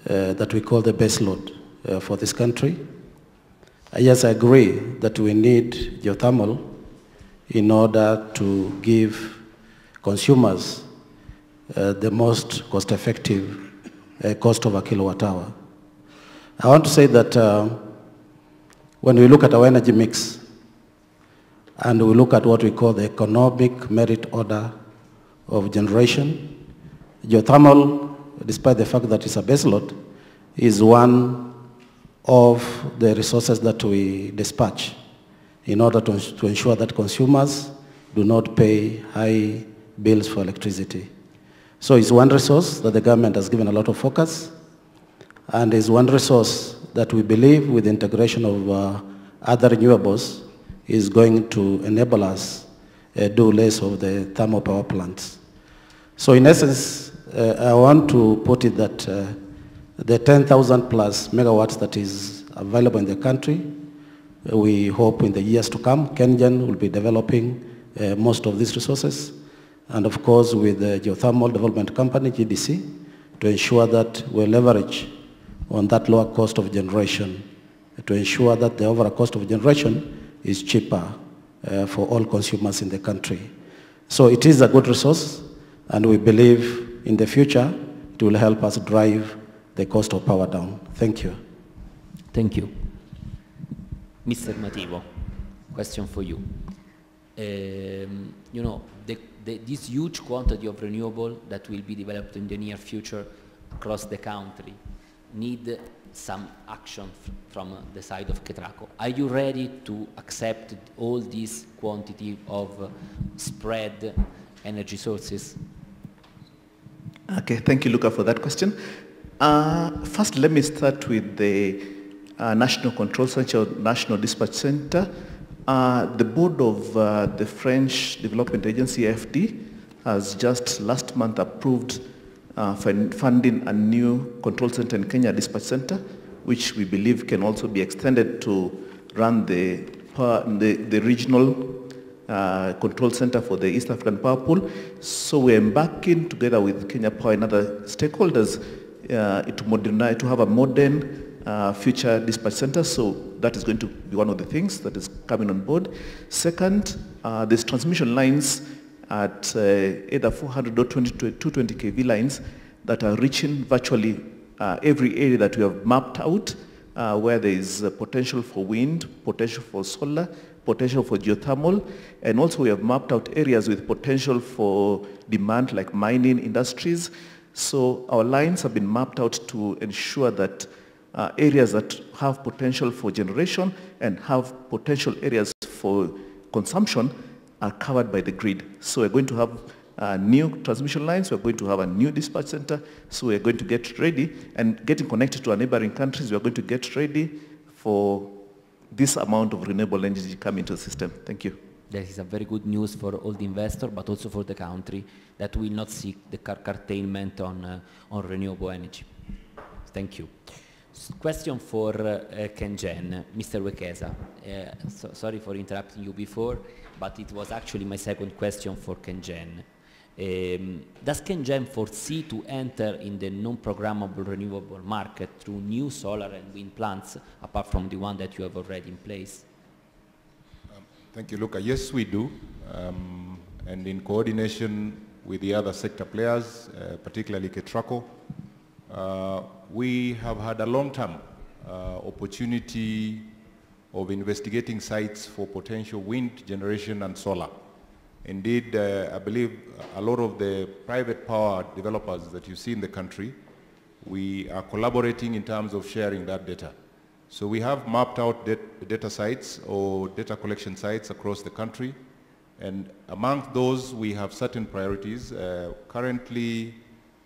that we call the base load for this country. Yes, I agree that we need geothermal in order to give consumers the most cost-effective cost of a kilowatt hour. I want to say that when we look at our energy mix and we look at what we call the economic merit order of generation, geothermal, despite the fact that it's a base load, is one of the resources that we dispatch in order to ensure that consumers do not pay high bills for electricity. So it's one resource that the government has given a lot of focus, and is one resource that we believe with the integration of other renewables is going to enable us do less of the thermal power plants. So in essence, I want to put it that the 10,000 plus megawatts that is available in the country, we hope in the years to come, KenGen will be developing most of these resources, and of course with the Geothermal Development Company, GDC, to ensure that we leverage on that lower cost of generation, to ensure that the overall cost of generation is cheaper for all consumers in the country. So it is a good resource, and we believe in the future it will help us drive the cost of power down. Thank you. Thank you. Mr. Mativo, question for you. You know, this huge quantity of renewable that will be developed in the near future across the country need some action from the side of KETRACO. Are you ready to accept all this quantity of spread energy sources? Okay, thank you, Luca, for that question. First, let me start with the National Control Center, National Dispatch Center. The board of the French Development Agency, AFD, has just last month approved funding a new control center in Kenya, Dispatch Center, which we believe can also be extended to run the regional control center for the East African Power Pool. So we're embarking together with Kenya Power and other stakeholders to have a modern future dispatch center. So that is going to be one of the things that is coming on board. Second, there's transmission lines at either 400 or 220 kV lines that are reaching virtually every area that we have mapped out, where there is potential for wind, potential for solar, potential for geothermal, and also we have mapped out areas with potential for demand like mining industries. So our lines have been mapped out to ensure that areas that have potential for generation and have potential areas for consumption are covered by the grid. So we're going to have new transmission lines, we're going to have a new dispatch center, so we're going to get ready, and getting connected to our neighboring countries, we're going to get ready for this amount of renewable energy coming into the system. Thank you. That is a very good news for all the investors, but also for the country, that will not see the curtailment on renewable energy. Thank you. Question for Kengen, Mr. Wekesa. Sorry for interrupting you before, but it was actually my second question for Kengen. Does Kengen foresee to enter in the non-programmable renewable market through new solar and wind plants, apart from the one that you have already in place? Thank you, Luca. Yes, we do. And in coordination with the other sector players, particularly KETRACO, we have had a long-term opportunity of investigating sites for potential wind generation and solar. Indeed, I believe a lot of the private power developers that you see in the country, we are collaborating in terms of sharing that data. So we have mapped out data sites or data collection sites across the country, and among those we have certain priorities. Currently,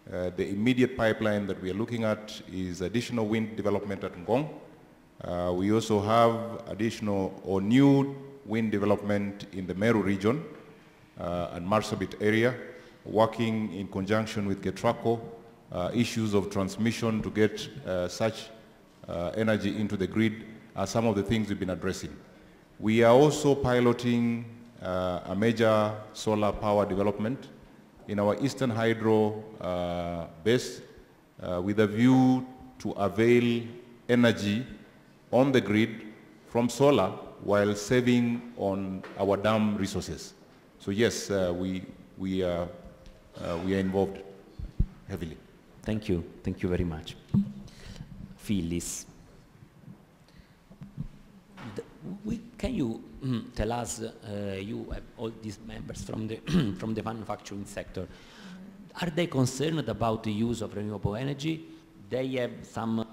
the immediate pipeline that we are looking at is additional wind development at Ngong. We also have additional or new wind development in the Meru region and Marsabit area, working in conjunction with KETRACO, issues of transmission to get such energy into the grid are some of the things we've been addressing. We are also piloting a major solar power development in our Eastern Hydro base with a view to avail energy on the grid from solar while saving on our dam resources. So yes, we are involved heavily. Thank you very much. Phyllis, can you tell us, you have all these members from the from the manufacturing sector, are they concerned about the use of renewable energy? They have some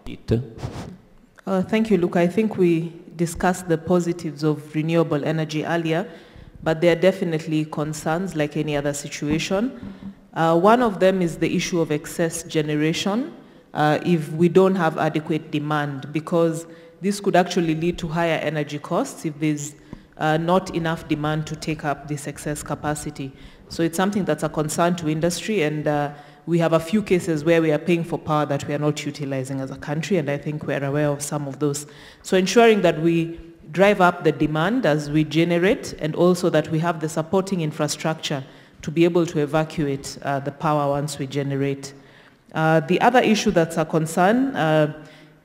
concern about it. Thank you, Luca. I think we discussed the positives of renewable energy earlier, but there are definitely concerns like any other situation. One of them is the issue of excess generation if we don't have adequate demand, because this could actually lead to higher energy costs if there's not enough demand to take up this excess capacity. So it's something that's a concern to industry, and we have a few cases where we are paying for power that we are not utilizing as a country, and I think we're aware of some of those. So ensuring that we drive up the demand as we generate, and also that we have the supporting infrastructure to be able to evacuate the power once we generate. The other issue that's a concern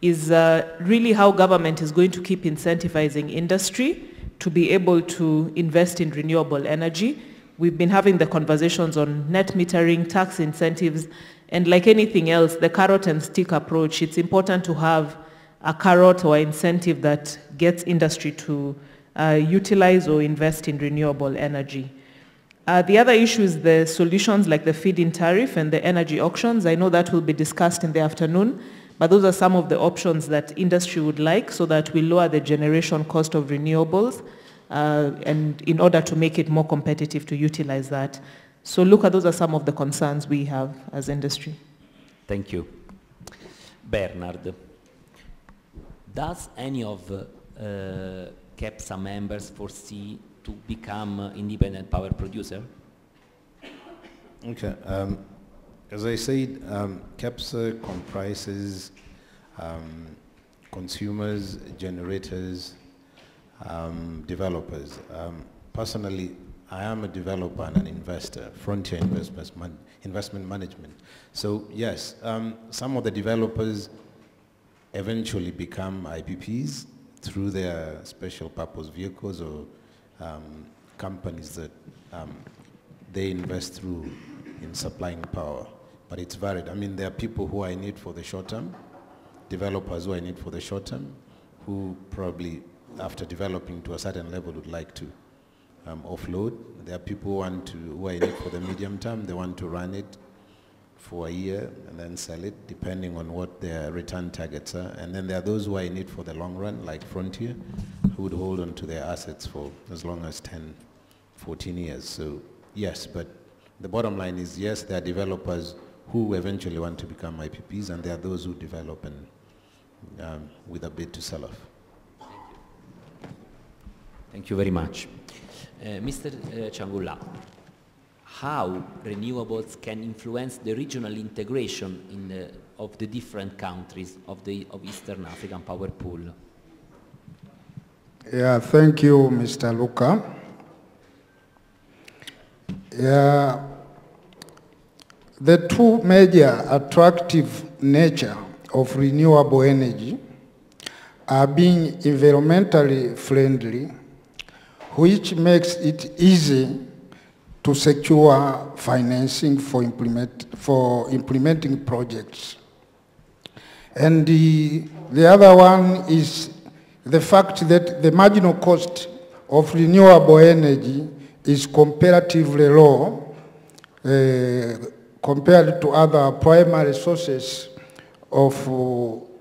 is really how government is going to keep incentivizing industry to be able to invest in renewable energy. We've been having the conversations on net metering, tax incentives, and like anything else, the carrot and stick approach, it's important to have a carrot or incentive that gets industry to utilize or invest in renewable energy. The other issue is the solutions like the feed-in tariff and the energy auctions. I know that will be discussed in the afternoon, but those are some of the options that industry would like so that we lower the generation cost of renewables and in order to make it more competitive to utilize that. So Luca, those are some of the concerns we have as industry. Thank you. Bernard, does any of KEPSA members foresee to become independent power producer? Okay. As I said, KEPSA comprises consumers, generators, developers. Personally, I am a developer and an investor, Frontier Investment Management. So yes, some of the developers eventually become IPPs through their special purpose vehicles or companies that they invest through in supplying power. But it's varied. I mean, there are people who are in it for the short term, developers who are in it for the short term, who probably after developing to a certain level would like to offload. There are people who are in it for the medium term. They want to run it for a year and then sell it, depending on what their return targets are. And then there are those who are in it for the long run, like Frontier, who would hold on to their assets for as long as 10, 14 years. So yes, but the bottom line is yes, there are developers who eventually want to become IPPs, and there are those who develop and with a bid to sell off. Thank you very much. Mr. Changulla, how renewables can influence the regional integration of the different countries of Eastern African Power Pool? Yeah, thank you, Mr. Luca. Yeah, the two major attractive nature of renewable energy are being environmentally friendly, which makes it easy to secure financing for implementing projects. And the other one is the fact that the marginal cost of renewable energy is comparatively low compared to other primary sources of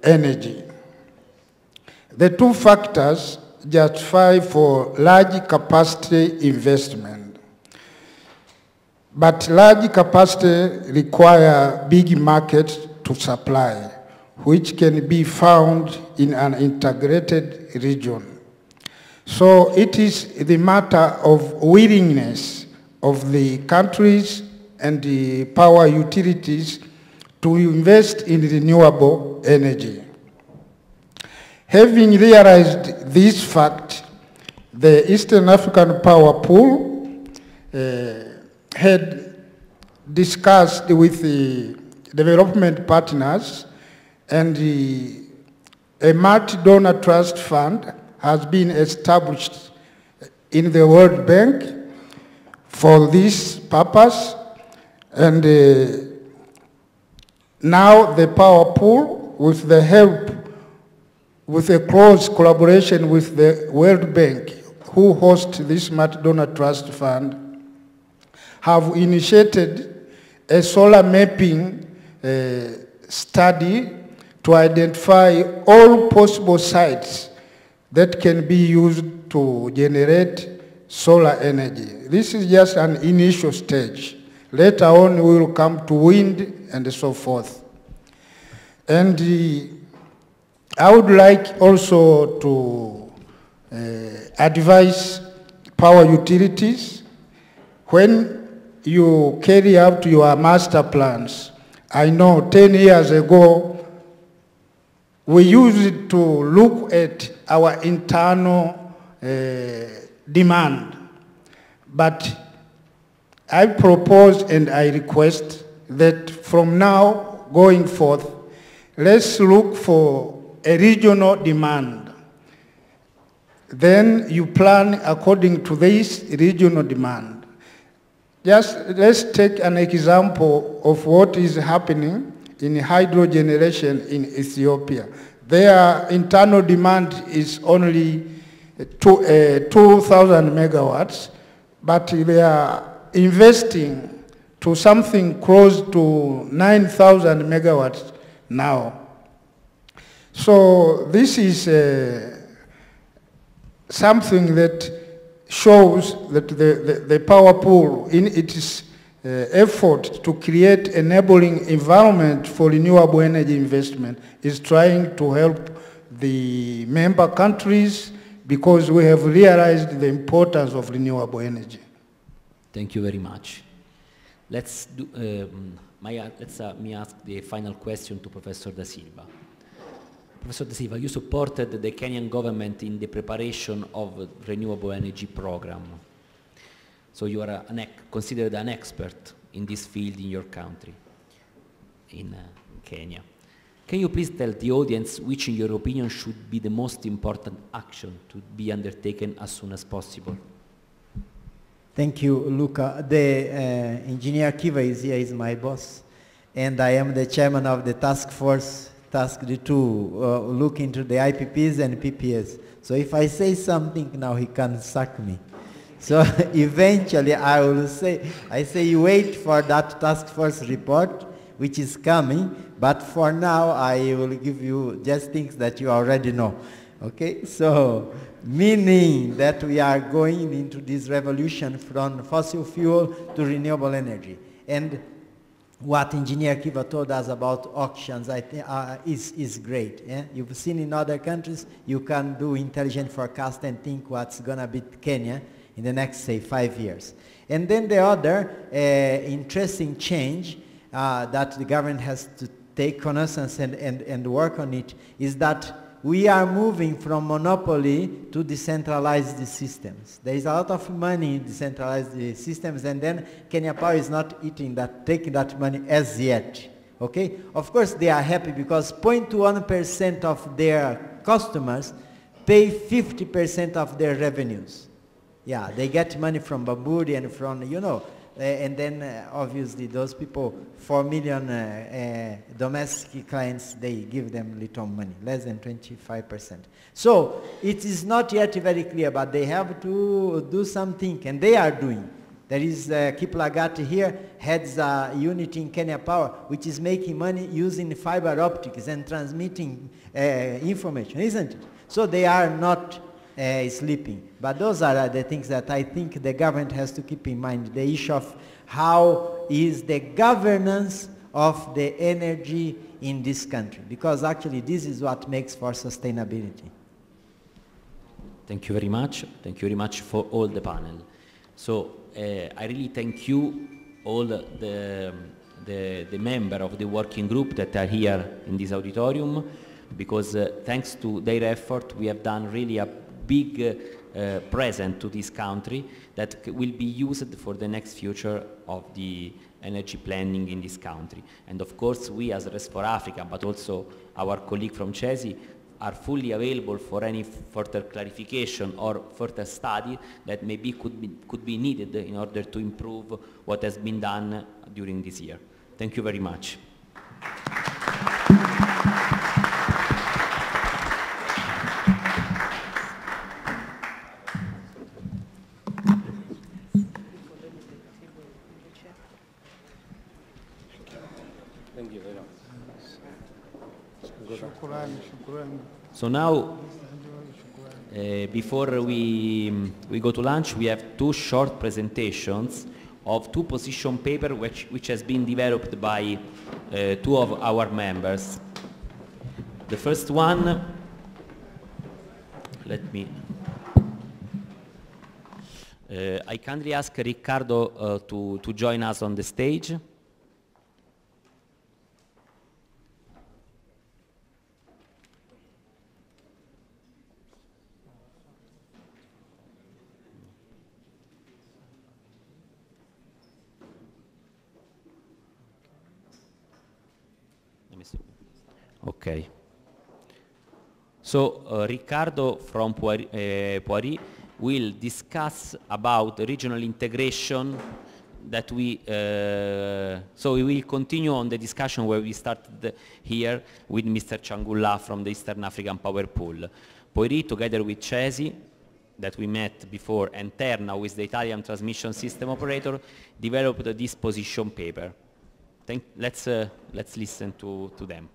energy. The two factors justify for large capacity investment. But large capacity require big markets to supply, which can be found in an integrated region. So it is the matter of willingness of the countries and the power utilities to invest in renewable energy. Having realized this fact, the Eastern African Power Pool had discussed with the development partners, and a multi-donor trust fund has been established in the World Bank for this purpose. And now the Power Pool, with the help, with a close collaboration with the World Bank, who host this multi-donor trust fund, have initiated a solar mapping study to identify all possible sites that can be used to generate solar energy. This is just an initial stage. Later on, we will come to wind and so forth. And I would like also to advise power utilities, when you carry out your master plans. I know 10 years ago, we used to look at our internal demand. But I propose and I request that from now going forth, let's look for a regional demand. Then you plan according to this regional demand. Just let's take an example of what is happening in hydro generation in Ethiopia. Their internal demand is only 2,000 megawatts, but they are investing to something close to 9,000 megawatts now. So this is something that shows that the power pool, in its effort to create enabling environment for renewable energy investment, is trying to help the member countries, because we have realized the importance of renewable energy. Thank you very much. Let's do, let me ask the final question to Professor Da Silva. Professor De Silva, you supported the Kenyan government in the preparation of renewable energy program. So you are considered an expert in this field in your country, in Kenya. Can you please tell the audience which, in your opinion, should be the most important action to be undertaken as soon as possible? Thank you, Luca. The engineer Kiva is here, is my boss, and I am the chairman of the task force tasked to look into the IPPs and PPAs. So if I say something now, he can sack me. So eventually I say you wait for that task force report, which is coming, but for now I will give you just things that you already know. Okay, so meaning that we are going into this revolution from fossil fuel to renewable energy. And what Engineer Kiva told us about auctions, I think, is great. Yeah? You've seen in other countries, you can do intelligent forecast and think what's going to be Kenya in the next, say, 5 years. And then the other interesting change that the government has to take cognizance and work on it is that we are moving from monopoly to decentralized systems. There is a lot of money in decentralized systems, and then Kenya Power is not taking that money as yet. Okay? Of course, they are happy because 0.1% of their customers pay 50% of their revenues. Yeah, they get money from Bamburi and from, you know, and then obviously those people, 4 million domestic clients, they give them little money, less than 25%. So it is not yet very clear, but they have to do something, and they are doing. There is Kiplagat here, heads a unit in Kenya Power, which is making money using fiber optics and transmitting information, isn't it? So they are not sleeping. But those are the things that I think the government has to keep in mind, the issue of how is the governance of the energy in this country, because actually this is what makes for sustainability. Thank you very much. Thank you very much for all the panel. So I really thank you, all the members of the working group that are here in this auditorium, because thanks to their effort we have done really a big present to this country that will be used for the next future of the energy planning in this country. And of course we as Rest for Africa, but also our colleague from CESI, are fully available for any further clarification or further study that maybe could be needed in order to improve what has been done during this year. Thank you very much. So now, before we go to lunch, we have two short presentations of two position papers which has been developed by two of our members. The first one, I kindly ask Riccardo to join us on the stage. Okay. So Riccardo from Poiri will discuss about regional integration that so we will continue on the discussion where we started here with Mr. Changulla from the Eastern African Power Pool. Poiri, together with CESI, that we met before, and Terna, with the Italian transmission system operator, developed this position paper. Let's listen to them.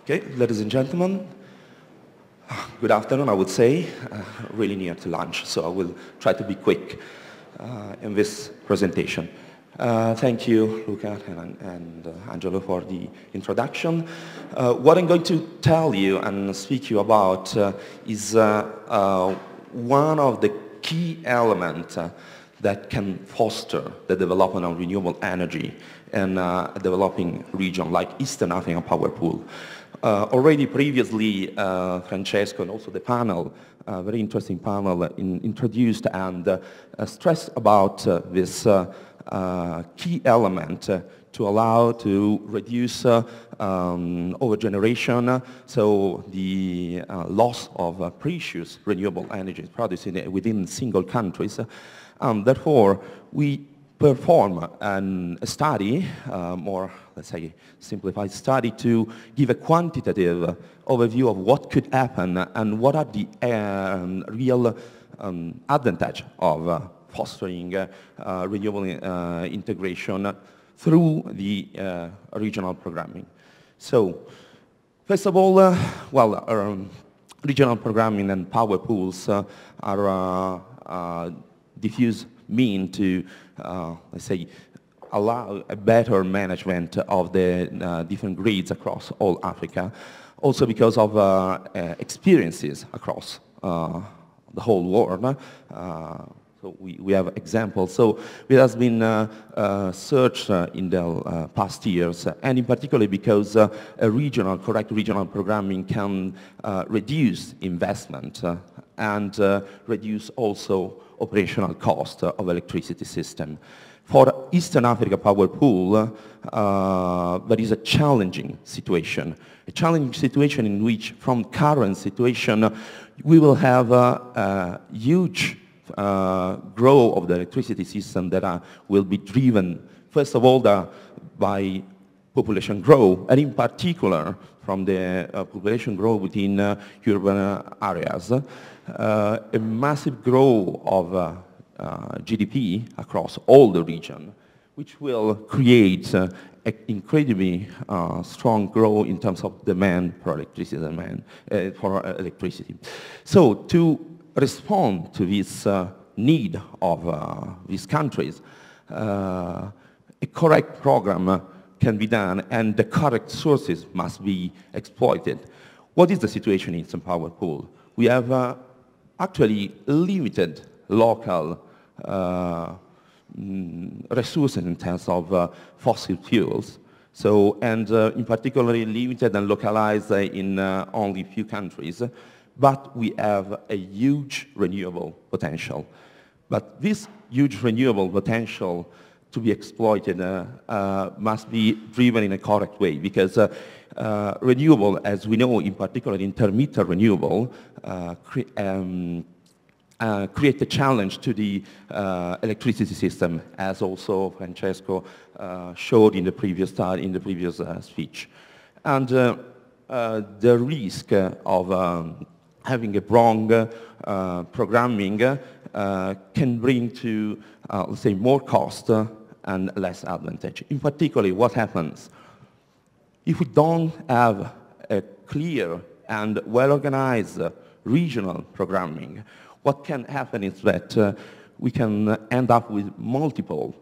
Okay, ladies and gentlemen, good afternoon, I would say. Really near to lunch, so I will try to be quick in this presentation. Thank you, Luca and Angelo, for the introduction. What I'm going to tell you and speak to you about is one of the key elements that can foster the development of renewable energy in a developing region like Eastern African Power Pool. Already previously, Francesco and also the panel, very interesting panel, introduced and stressed about this key element to allow to reduce overgeneration, so the loss of precious renewable energy produced within single countries. Therefore, we perform a study, more, let's say, simplified study, to give a quantitative overview of what could happen and what are the real advantage of fostering renewable integration through the regional programming. So, first of all, regional programming and power pools are diffuse mean to, let's say, allow a better management of the different grids across all Africa, also because of experiences across the whole world. So we have examples. So it has been searched in the past years, and in particular because correct regional programming can reduce investment and reduce also operational cost of electricity system. For Eastern Africa Power Pool, that is a challenging situation in which, from current situation, we will have a huge growth of the electricity system that will be driven, first of all, by population growth, and in particular from the population growth within urban areas, a massive growth of GDP across all the region, which will create an incredibly strong growth in terms of demand for electricity. So to respond to this need of these countries, a correct program can be done and the correct sources must be exploited. What is the situation in Eastern Power Pool? We have actually limited local resources in terms of fossil fuels. So, and in particular limited and localized in only a few countries. But we have a huge renewable potential. But this huge renewable potential to be exploited must be driven in a correct way, because renewable, as we know, in particular intermittent renewable, create a challenge to the electricity system, as also Francesco showed in the previous speech. And the risk of having a wrong programming can bring to, let's say, more cost and less advantage. In particular, what happens if we don't have a clear and well-organized regional programming? What can happen is that we can end up with multiple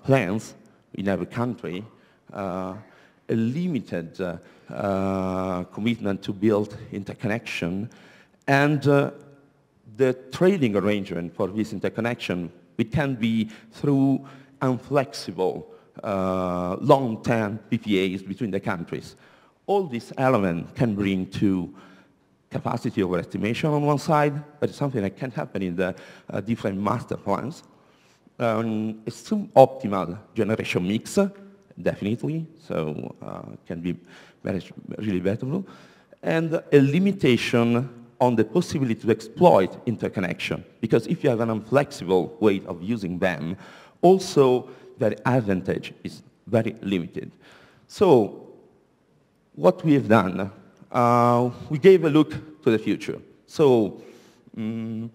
plans in every country, a limited commitment to build interconnection, and the trading arrangement for this interconnection, it can be through inflexible long-term PPAs between the countries. All these elements can bring to capacity overestimation on one side, but it's something that can happen in the different master plans. A suboptimal generation mix, definitely, so can be managed really better, and a limitation on the possibility to exploit interconnection, because if you have an inflexible way of using them, also the advantage is very limited. So what we have done, we gave a look to the future. So we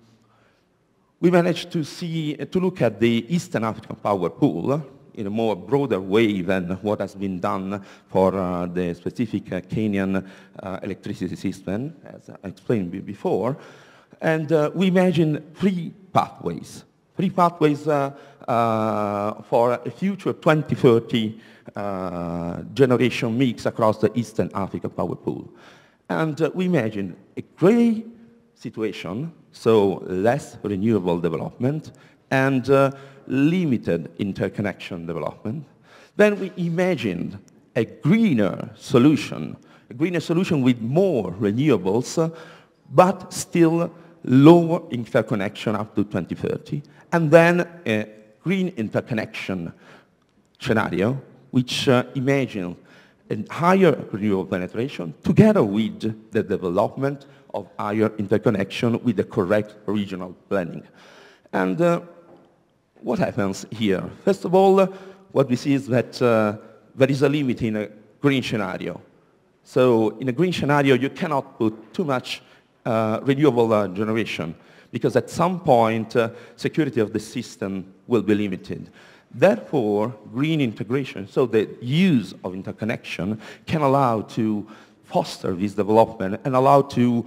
managed to look at the Eastern African Power Pool in a more broader way than what has been done for the specific Kenyan electricity system, as I explained before. And we imagine three pathways three pathways for a future 2030 generation mix across the Eastern African power pool. And we imagine a gray situation, so less renewable development and limited interconnection development. Then we imagined a greener solution with more renewables, but still lower interconnection up to 2030, and then a green interconnection scenario, which imagines a higher renewable penetration together with the development of higher interconnection with the correct regional planning. And what happens here? First of all, what we see is that there is a limit in a green scenario. So in a green scenario, you cannot put too much renewable generation, because at some point, security of the system will be limited. Therefore, green integration, so the use of interconnection, can allow to foster this development and allow to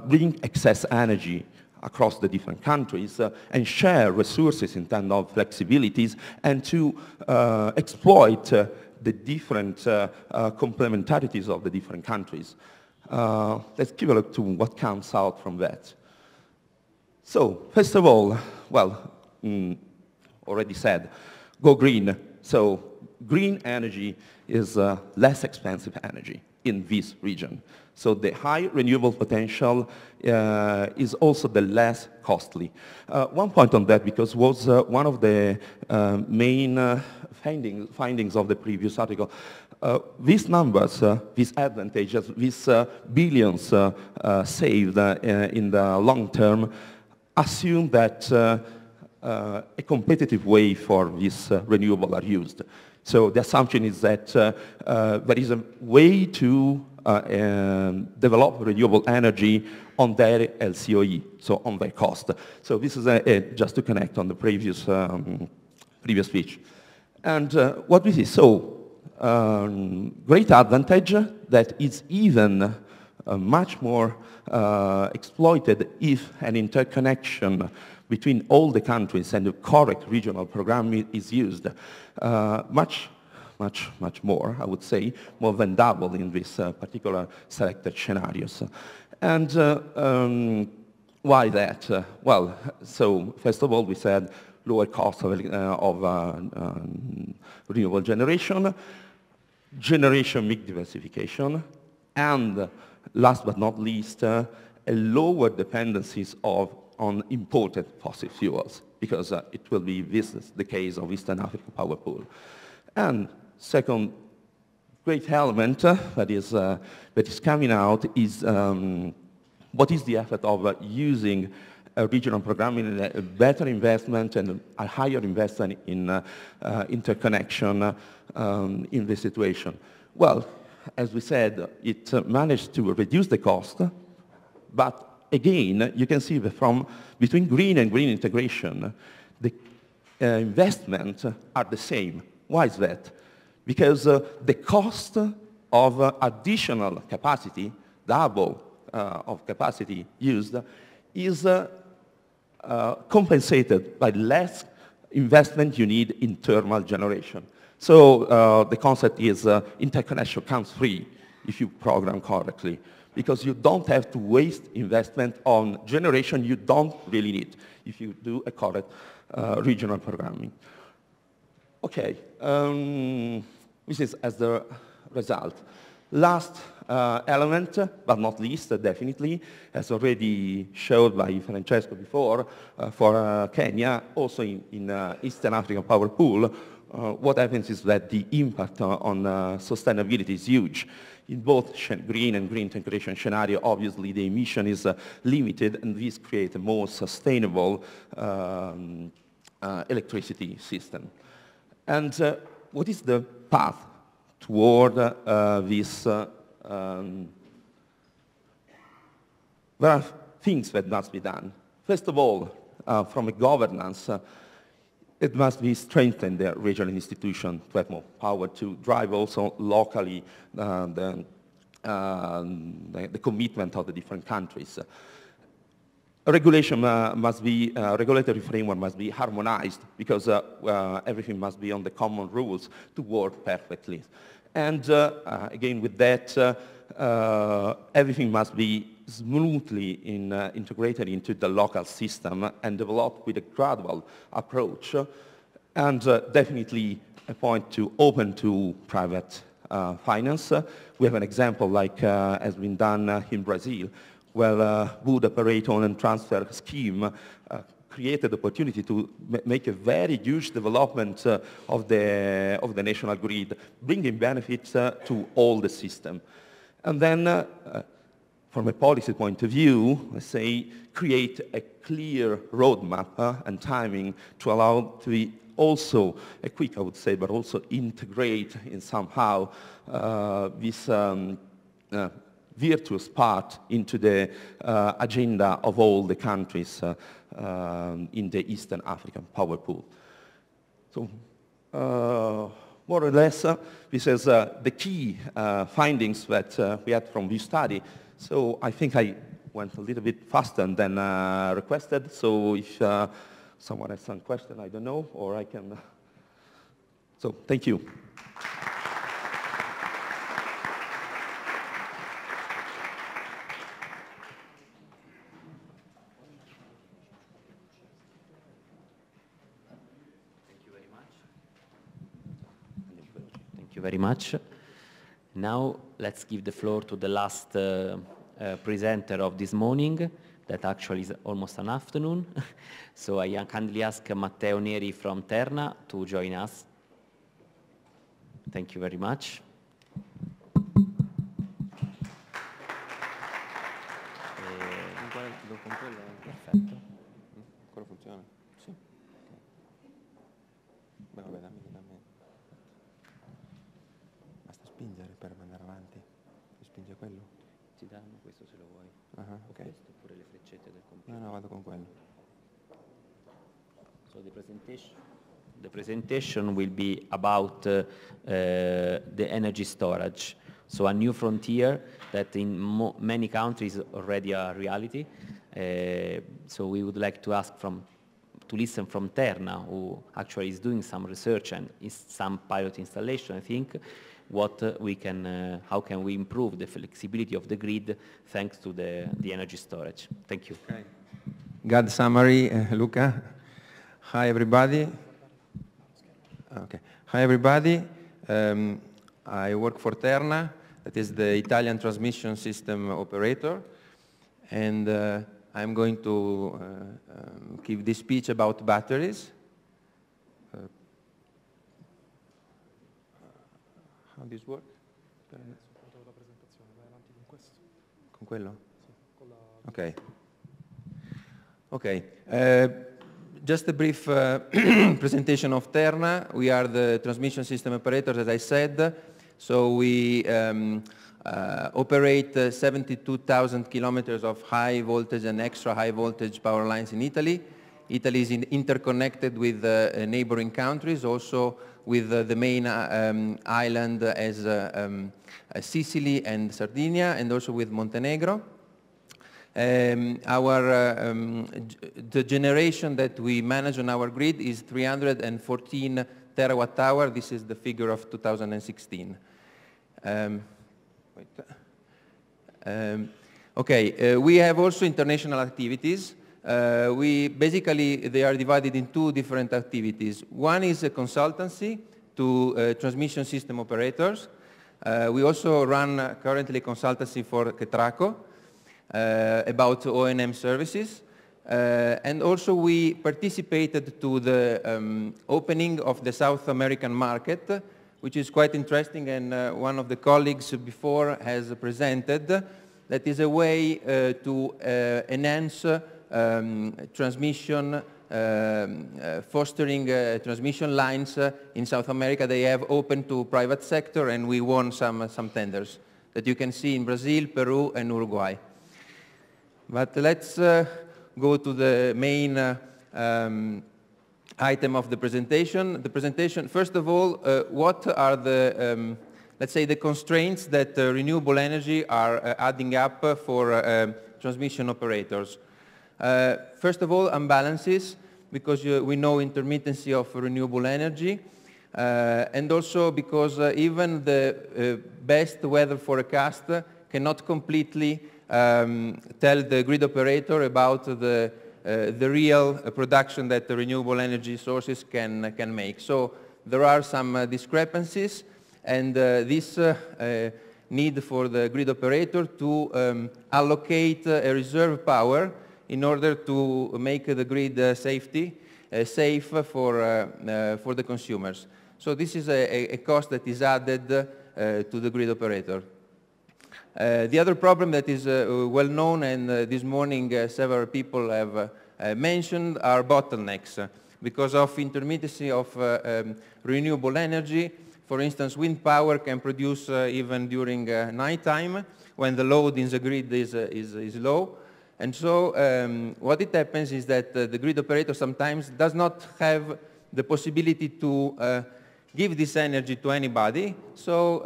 bring excess energy across the different countries and share resources in terms of flexibilities and to exploit the different complementarities of the different countries. Let's give a look to what comes out from that. So, first of all, well, already said, go green. So, green energy is less expensive energy in this region. So the high renewable potential is also the less costly. One point on that, because was one of the main findings of the previous article. These numbers, these advantages, these billions saved in the long term assume that a competitive way for this renewable are used. So the assumption is that there is a way to develop renewable energy on their LCOE, so on their cost. So this is just to connect on the previous speech. And what we see, so great advantage that is even much more exploited if an interconnection between all the countries and the correct regional programming is used. Much more, I would say, more than double in this particular selected scenarios. And why that? Well, so first of all, we said lower cost of renewable generation mix diversification, and last but not least, a lower dependencies on imported fossil fuels, because it will be the case of Eastern Africa power pool. And second great element that is coming out is what is the effect of using regional programming, a better investment and a higher investment in interconnection in this situation. Well, as we said, it managed to reduce the cost, but again, you can see that from between green and green integration, the investments are the same. Why is that? Because the cost of additional capacity, double of capacity used, is compensated by less investment you need in thermal generation. So the concept is interconnection comes free if you program correctly, because you don't have to waste investment on generation you don't really need if you do a correct regional programming. Okay, this is as the result. Last element, but not least, definitely, as already showed by Francesco before, for Kenya, also in Eastern African power pool, what happens is that the impact on sustainability is huge. In both green and green integration scenario, obviously the emission is limited, and this creates a more sustainable electricity system. And what is the path toward this? There are things that must be done. First of all, from a governance, it must be strengthened, the regional institution, to have more power to drive also locally the commitment of the different countries. regulation must be, regulatory framework must be harmonized because everything must be on the common rules to work perfectly. And again, with that, everything must be smoothly integrated into the local system and developed with a gradual approach. And definitely a point to open to private finance. We have an example like has been done in Brazil, where would operate on and transfer scheme created the opportunity to make a very huge development of the national grid, bringing benefits to all the system. And then, from a policy point of view, let's say, create a clear roadmap and timing to allow to be also a quick, I would say, but also integrate in somehow this virtuous part into the agenda of all the countries in the Eastern African power pool. So, more or less, this is the key findings that we had from this study. So I think I went a little bit faster than requested. So if someone has some question, I don't know, or I can. So thank you. Thank you very much. Now let's give the floor to the last presenter of this morning, that actually is almost an afternoon. So I kindly ask Matteo Neri from Terna to join us. Thank you very much. Perfetto. Ancora funziona? Sì. Okay. Beh, vabbè, dammi. Basta spingere per andare avanti. Si spinge quello? Ti danno questo se lo vuoi. Ok. Questo oppure le freccette del computer. No, vado con quello. So the presentation will be about the energy storage. So a new frontier that in many countries is already a reality. So we would like to ask to listen from Terna, who actually is doing some research and is some pilot installation, I think, what we can, how can we improve the flexibility of the grid thanks to the energy storage. Thank you. Okay. Got the summary, Luca. Hi, everybody. Okay. Hi, everybody. I work for Terna, that is the Italian transmission system operator, and I'm going to give this speech about batteries. How this work? Con quello? Okay. Okay. Just a brief presentation of Terna. We are the transmission system operators, as I said. So we operate 72,000 kilometers of high voltage and extra high voltage power lines in Italy. Italy is interconnected with neighboring countries, also with the main island as Sicily and Sardinia, and also with Montenegro. The generation that we manage on our grid is 314 terawatt hour. This is the figure of 2016. We have also international activities. They are divided in two different activities. One is a consultancy to transmission system operators. We also run currently consultancy for Ketraco about O&M services. And also we participated to the opening of the South American market, which is quite interesting, and one of the colleagues before has presented. That is a way to enhance transmission, fostering transmission lines in South America. They have opened to private sector, and we won some tenders that you can see in Brazil, Peru, and Uruguay. But let's go to the main item of the presentation. The presentation, first of all, what are the, let's say, the constraints that renewable energy are adding up for transmission operators? First of all, imbalances, because we know intermittency of renewable energy, and also because even the best weather forecast cannot completely tell the grid operator about the real production that the renewable energy sources can make. So there are some discrepancies, and this need for the grid operator to allocate a reserve power in order to make the grid safe for the consumers. So this is a cost that is added to the grid operator. The other problem that is well known, and this morning several people have mentioned, are bottlenecks. Because of intermittency of renewable energy, for instance, wind power can produce even during nighttime when the load in the grid is low. And so what it happens is that the grid operator sometimes does not have the possibility to give this energy to anybody, so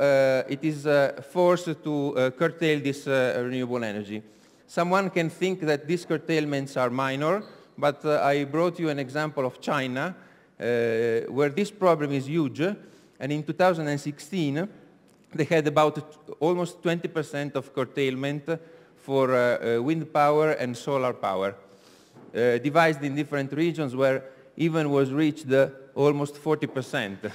it is forced to curtail this renewable energy. Someone can think that these curtailments are minor, but I brought you an example of China, where this problem is huge, and in 2016 they had about almost 20% of curtailment for wind power and solar power, divided in different regions where even was reached almost 40%.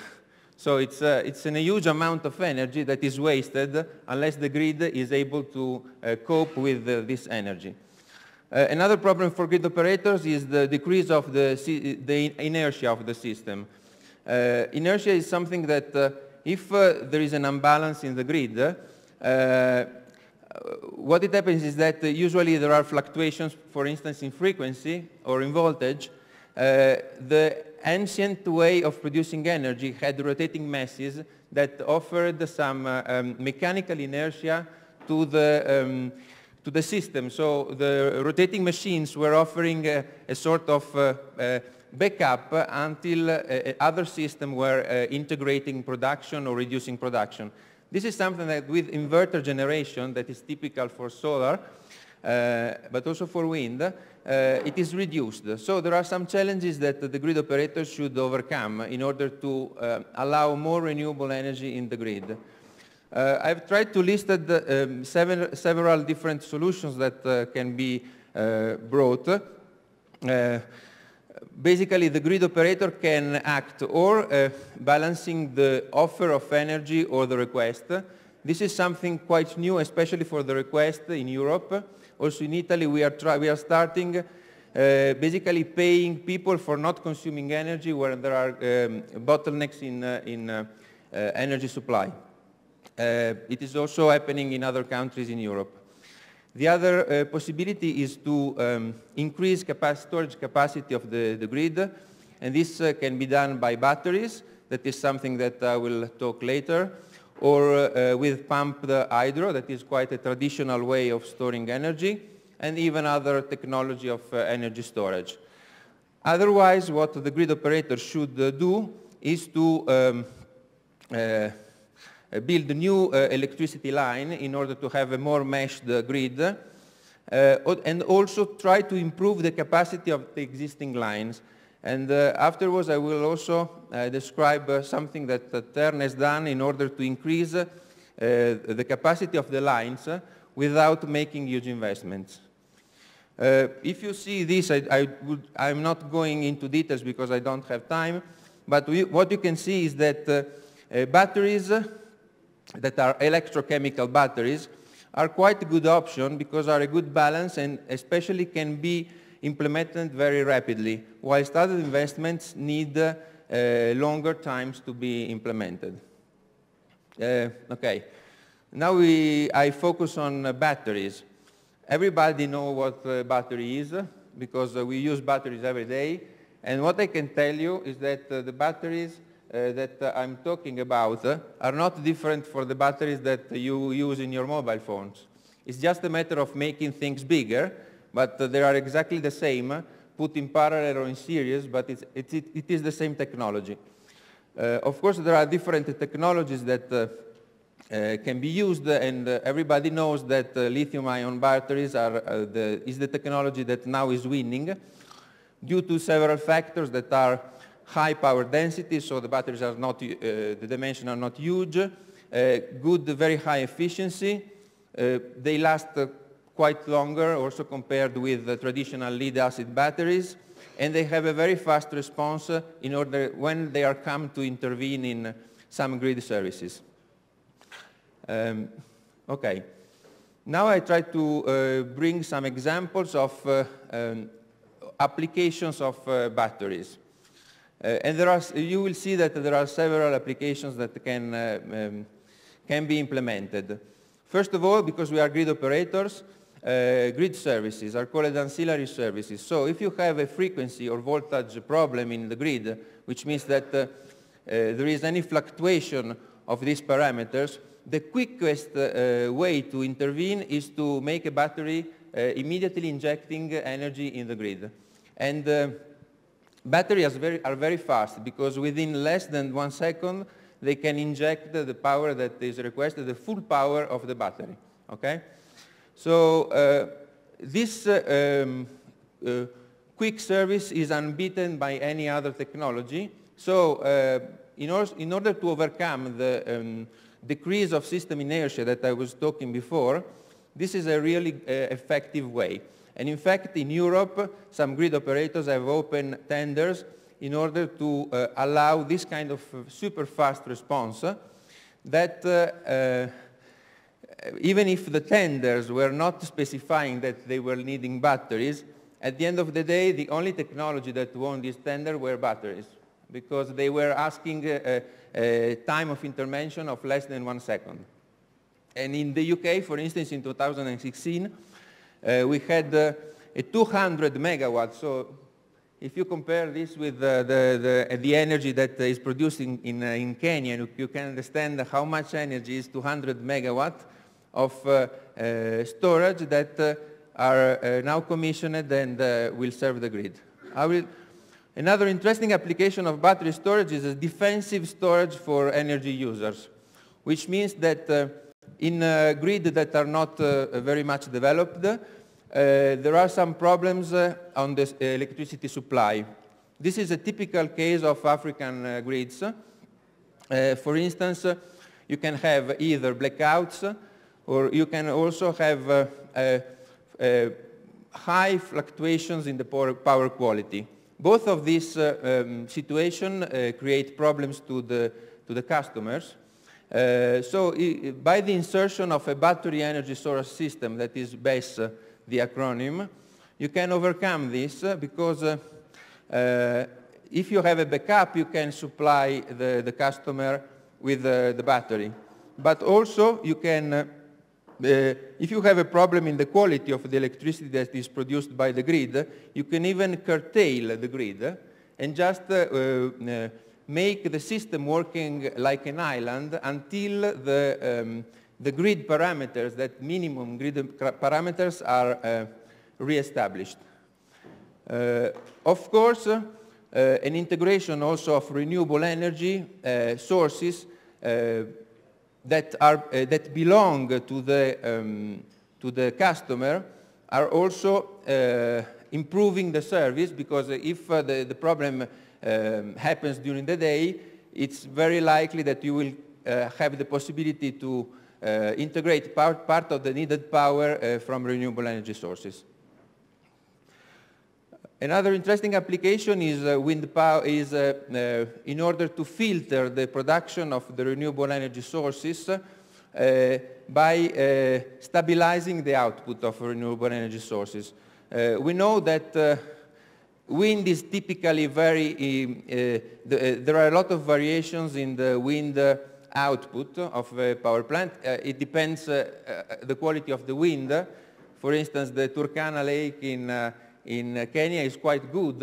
So it's a huge amount of energy that is wasted unless the grid is able to cope with this energy. Another problem for grid operators is the decrease of the inertia of the system. Inertia is something that if there is an imbalance in the grid, what it happens is that usually there are fluctuations, for instance, in frequency or in voltage. The ancient way of producing energy had rotating masses that offered some mechanical inertia to the system. So the rotating machines were offering a sort of backup until other systems were integrating production or reducing production. This is something that with inverter generation, that is typical for solar, but also for wind, it is reduced. So there are some challenges that the grid operators should overcome in order to allow more renewable energy in the grid. I've tried to list several different solutions that can be brought. Basically, the grid operator can act or balancing the offer of energy or the request. This is something quite new, especially for the request in Europe. Also in Italy, we are starting basically paying people for not consuming energy where there are bottlenecks in energy supply. It is also happening in other countries in Europe. The other possibility is to increase storage capacity of the grid, and this can be done by batteries. That is something that I will talk later, or with pumped hydro, that is quite a traditional way of storing energy, and even other technology of energy storage. Otherwise, what the grid operator should do is to build a new electricity line in order to have a more meshed grid, and also try to improve the capacity of the existing lines. And afterwards I will also describe something that TERN has done in order to increase the capacity of the lines without making huge investments. If you see this, I'm not going into details because I don't have time, but what you can see is that batteries that are electrochemical batteries are quite a good option because are a good balance and especially can be implemented very rapidly, whilst other investments need longer times to be implemented. Okay, now I focus on batteries. Everybody knows what a battery is because we use batteries every day, and what I can tell you is that the batteries that I'm talking about are not different for the batteries that you use in your mobile phones. It's just a matter of making things bigger, but they are exactly the same, put in parallel or in series, but it is the same technology. Of course, there are different technologies that can be used, and everybody knows that lithium-ion batteries is the technology that now is winning due to several factors that are high power density, so the batteries are not, the dimensions are not huge, good, very high efficiency, they last quite longer also compared with the traditional lead-acid batteries, and they have a very fast response in order when they are come to intervene in some grid services. Okay. Now I try to bring some examples of applications of batteries. And you will see that there are several applications that can be implemented. First of all, because we are grid operators, grid services are called ancillary services. So if you have a frequency or voltage problem in the grid, which means that there is any fluctuation of these parameters, the quickest way to intervene is to make a battery immediately injecting energy in the grid. And batteries are very fast because within less than 1 second they can inject the power that is requested, the full power of the battery. Okay? So this quick service is unbeaten by any other technology. So in order to overcome the decrease of system inertia that I was talking before, this is a really effective way. And in fact, in Europe, some grid operators have opened tenders in order to allow this kind of super fast response that even if the tenders were not specifying that they were needing batteries, at the end of the day, the only technology that won this tender were batteries, because they were asking a time of intervention of less than 1 second. And in the UK, for instance, in 2016, we had a 200 megawatts. So if you compare this with the energy that is produced in Kenya, you can understand how much energy is 200 megawatts of storage that are now commissioned and will serve the grid. Another interesting application of battery storage is a defensive storage for energy users, which means that in a grid that are not very much developed, there are some problems on the electricity supply. This is a typical case of African grids. For instance, you can have either blackouts, or you can also have high fluctuations in the power quality. Both of these situations create problems to the customers. So by the insertion of a battery energy storage system, that is BESS, the acronym, you can overcome this because if you have a backup, you can supply the customer with the battery. But also you can, if you have a problem in the quality of the electricity that is produced by the grid, you can even curtail the grid and just make the system working like an island until the grid parameters, that minimum grid parameters, are re-established. Of course, an integration also of renewable energy sources that belong to the customer are also improving the service, because if the problem happens during the day, it's very likely that you will have the possibility to integrate part of the needed power from renewable energy sources. Another interesting application is wind power, in order to filter the production of the renewable energy sources by stabilizing the output of renewable energy sources. We know that wind is typically there are a lot of variations in the wind output of a power plant. It depends the quality of the wind. For instance, the Turkana Lake in Kenya is quite good,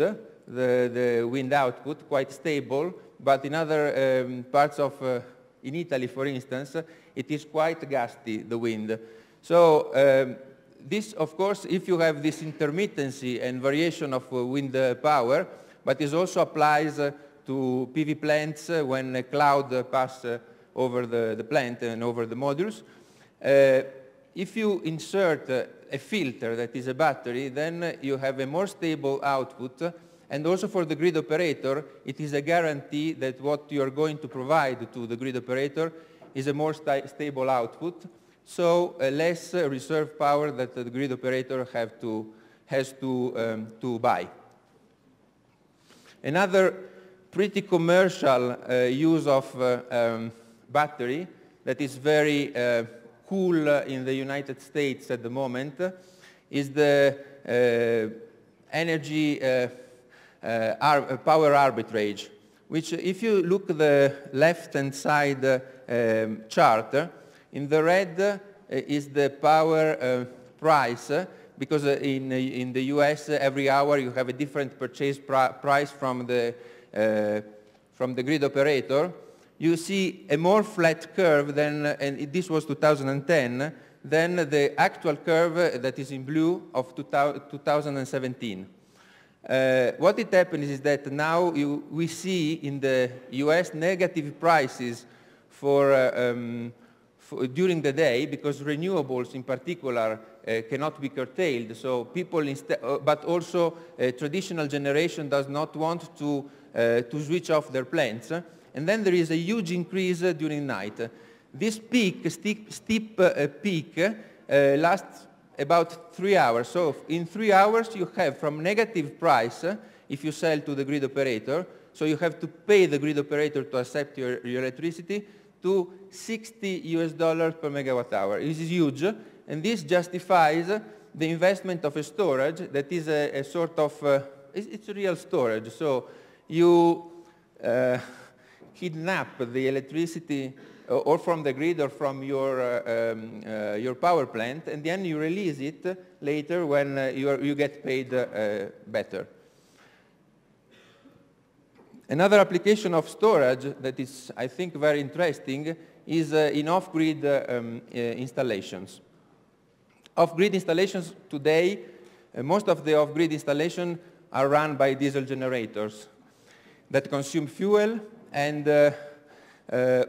the wind output, quite stable, but in other parts of, in Italy, for instance, it is quite gusty, the wind. So this, of course, if you have this intermittency and variation of wind power, but it also applies to PV plants when a cloud passes over the plant and over the modules. If you insert a filter that is a battery, then you have a more stable output, and also for the grid operator, it is a guarantee that what you are going to provide to the grid operator is a more stable output, so less reserve power that the grid operator has to buy. Another pretty commercial use of battery that is very cool in the United States at the moment is the energy power arbitrage, which if you look at the left-hand side chart, in the red is the power price, because in the US every hour you have a different purchase price from the grid operator. You see a more flat curve than, and this was 2010, than the actual curve that is in blue of 2017. What it happens is that now we see in the US negative prices during the day, because renewables in particular cannot be curtailed, so people but also traditional generation does not want to switch off their plants. And then there is a huge increase during night. This peak, steep peak, lasts about 3 hours. So in 3 hours you have from negative price, if you sell to the grid operator, so you have to pay the grid operator to accept your electricity, to $60 per megawatt hour. This is huge, and this justifies the investment of a storage that is a sort of, it's a real storage. So you kidnap the electricity or from the grid or from your power plant, and then you release it later when you get paid better. Another application of storage that is, I think, very interesting is in off-grid installations. Off-grid installations today, most of the off-grid installations are run by diesel generators that consume fuel and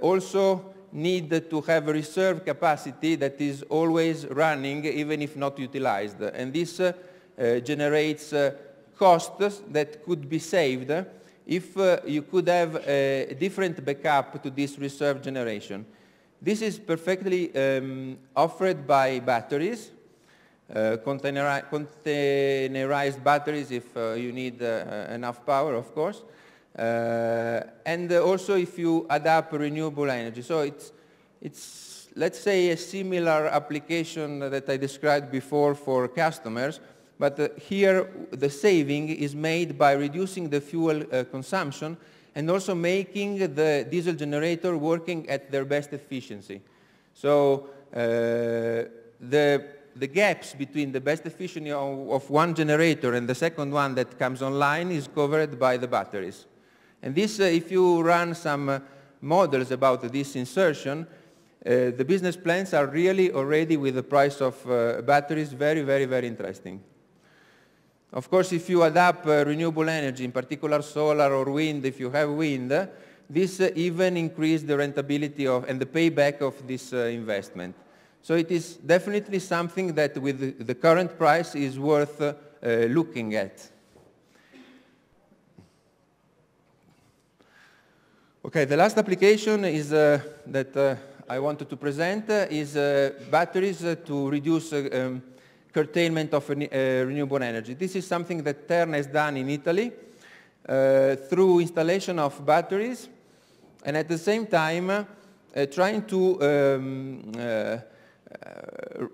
also need to have a reserve capacity that is always running even if not utilized. And this generates costs that could be saved if you could have a different backup to this reserve generation. This is perfectly offered by batteries, containerized batteries if you need enough power, of course. And also if you adapt renewable energy. So it's, let's say, a similar application that I described before for customers, but here the saving is made by reducing the fuel consumption and also making the diesel generator working at their best efficiency. So the gaps between the best efficiency of one generator and the second one that comes online is covered by the batteries. And this, if you run some models about this insertion, the business plans are really already, with the price of batteries, very, very, very interesting. Of course, if you adapt renewable energy, in particular solar or wind, if you have wind, this even increases the rentability and the payback of this investment. So it is definitely something that with the current price is worth looking at. Okay, the last application is that I wanted to present is batteries to reduce curtailment of renewable energy. This is something that Terna has done in Italy through installation of batteries, and at the same time trying to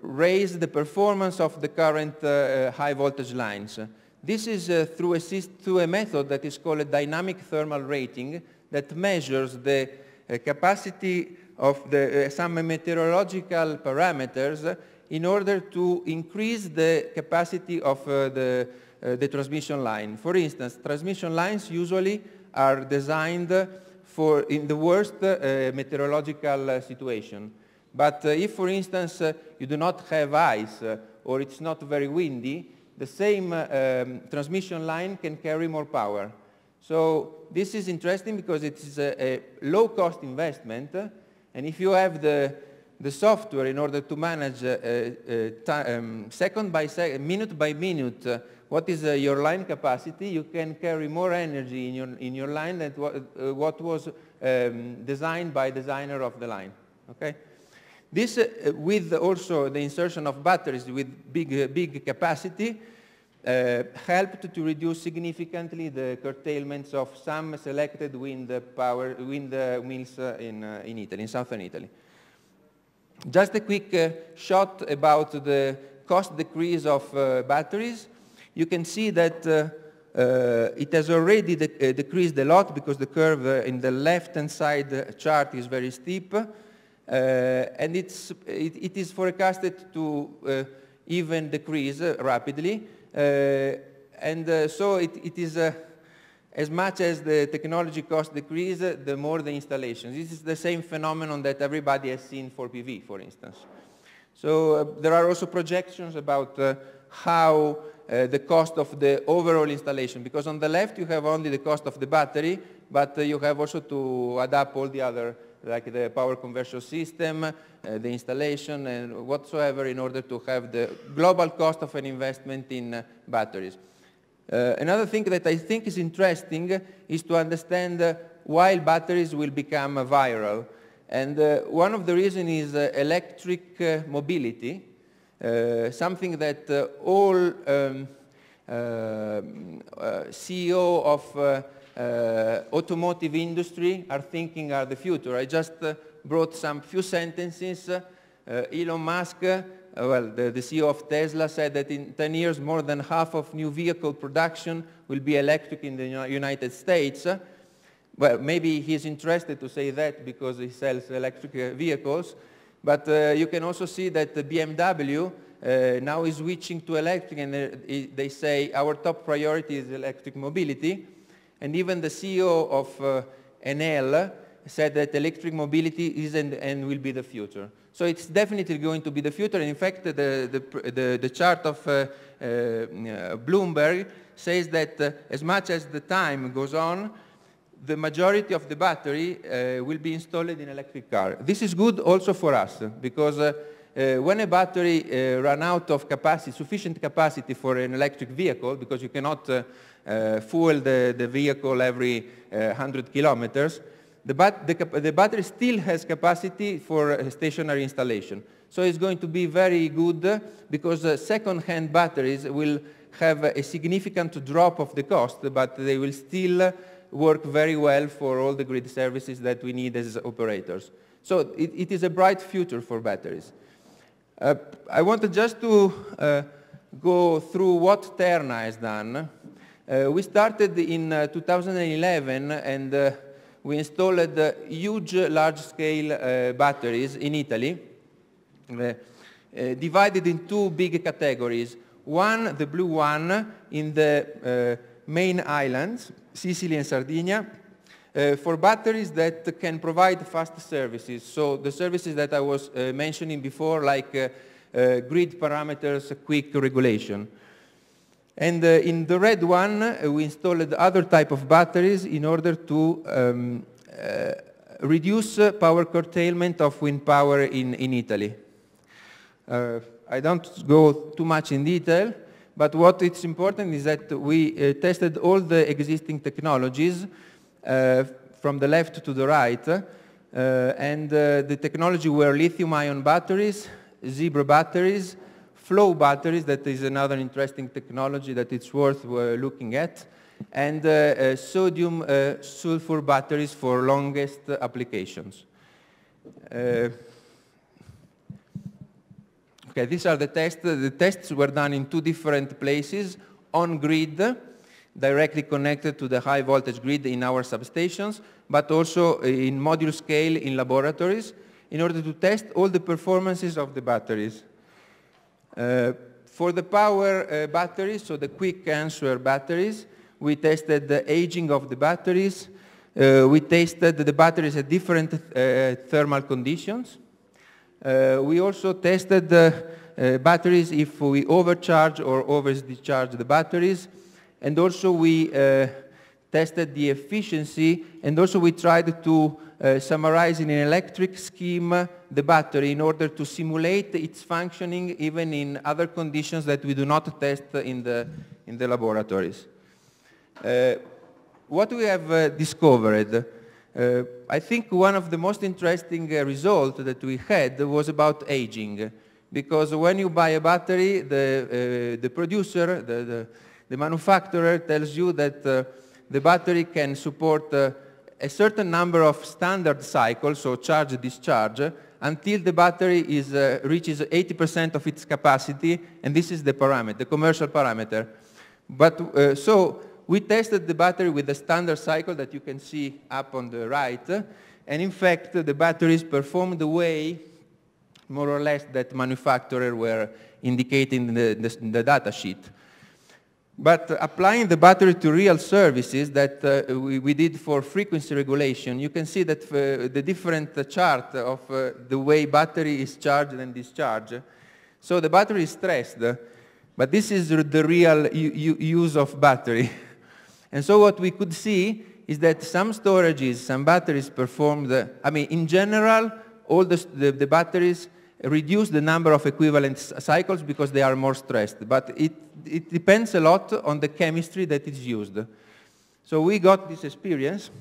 raise the performance of the current high voltage lines. This is through a method that is called a dynamic thermal rating that measures the capacity of some meteorological parameters in order to increase the capacity of the transmission line. For instance, transmission lines usually are designed in the worst meteorological situation. But if, for instance, you do not have ice or it's not very windy, the same transmission line can carry more power. So this is interesting because it is a low-cost investment, And if you have the software in order to manage second by second, minute by minute, what is your line capacity, you can carry more energy in your line than what was designed by designer of the line. Okay? This, with also the insertion of batteries with big capacity, helped to reduce significantly the curtailments of some selected wind mills in Italy, in southern Italy. Just a quick shot about the cost decrease of batteries. You can see that it has already decreased a lot because the curve in the left-hand side chart is very steep, and it is forecasted to even decrease rapidly. So it is as much as the technology cost decrease, the more the installations. This is the same phenomenon that everybody has seen for PV, for instance. So there are also projections about how the cost of the overall installation, because on the left you have only the cost of the battery, but you have also to adapt all the other, like the power conversion system, the installation, and whatsoever in order to have the global cost of an investment in batteries. Another thing that I think is interesting is to understand why batteries will become viral. And one of the reasons is electric mobility, something that all CEO of automotive industry are thinking are the future. I just brought some few sentences. Elon Musk, well, the CEO of Tesla said that in 10 years more than half of new vehicle production will be electric in the United States. Well, maybe he's interested to say that because he sells electric vehicles, but you can also see that the BMW now is switching to electric, and they say our top priority is electric mobility. And even the CEO of Enel said that electric mobility is and will be the future. So it's definitely going to be the future. And in fact, the chart of Bloomberg says that as much as the time goes on, the majority of the battery will be installed in electric car. This is good also for us, because when a battery runs out of capacity, sufficient capacity for an electric vehicle, because you cannot fuel the vehicle every 100 kilometers, the battery still has capacity for stationary installation. So it's going to be very good because second-hand batteries will have a significant drop of the cost, but they will still work very well for all the grid services that we need as operators. So it is a bright future for batteries. I wanted just to go through what Terna has done. We started in 2011 and we installed huge large-scale batteries in Italy, divided in two big categories. One, the blue one, in the main islands, Sicily and Sardinia, for batteries that can provide fast services. So the services that I was mentioning before, like grid parameters, quick regulation. And in the red one, we installed other type of batteries in order to reduce power curtailment of wind power in Italy. I don't go too much in detail, but what is important is that we tested all the existing technologies from the left to the right, and the technology were lithium-ion batteries, zebra batteries, flow batteries, that is another interesting technology that it's worth looking at, and sodium sulfur batteries for longest applications. Okay, these are the tests. The tests were done in two different places, on grid, directly connected to the high voltage grid in our substations, but also in module scale in laboratories, in order to test all the performances of the batteries. For the power batteries, so the quick answer batteries, we tested the aging of the batteries. We tested the batteries at different thermal conditions. We also tested the batteries if we overcharge or over-discharge the batteries. And also we tested the efficiency, and also we tried to summarize in an electric scheme the battery in order to simulate its functioning even in other conditions that we do not test in the laboratories. What we have discovered, I think one of the most interesting results that we had was about aging. Because when you buy a battery, the producer, the manufacturer tells you that the battery can support a certain number of standard cycles, so charge-discharge, until the battery reaches 80% of its capacity, and this is the parameter, the commercial parameter. But so we tested the battery with the standard cycle that you can see up on the right, and in fact the batteries performed the way more or less that manufacturers were indicating in the data sheet. But applying the battery to real services that we did for frequency regulation, you can see that the different chart of the way battery is charged and discharged. So the battery is stressed, but this is the real use of battery. And so what we could see is that some storages, some batteries performed, I mean, in general, all the batteries reduce the number of equivalent cycles because they are more stressed. But it depends a lot on the chemistry that is used. So we got this experience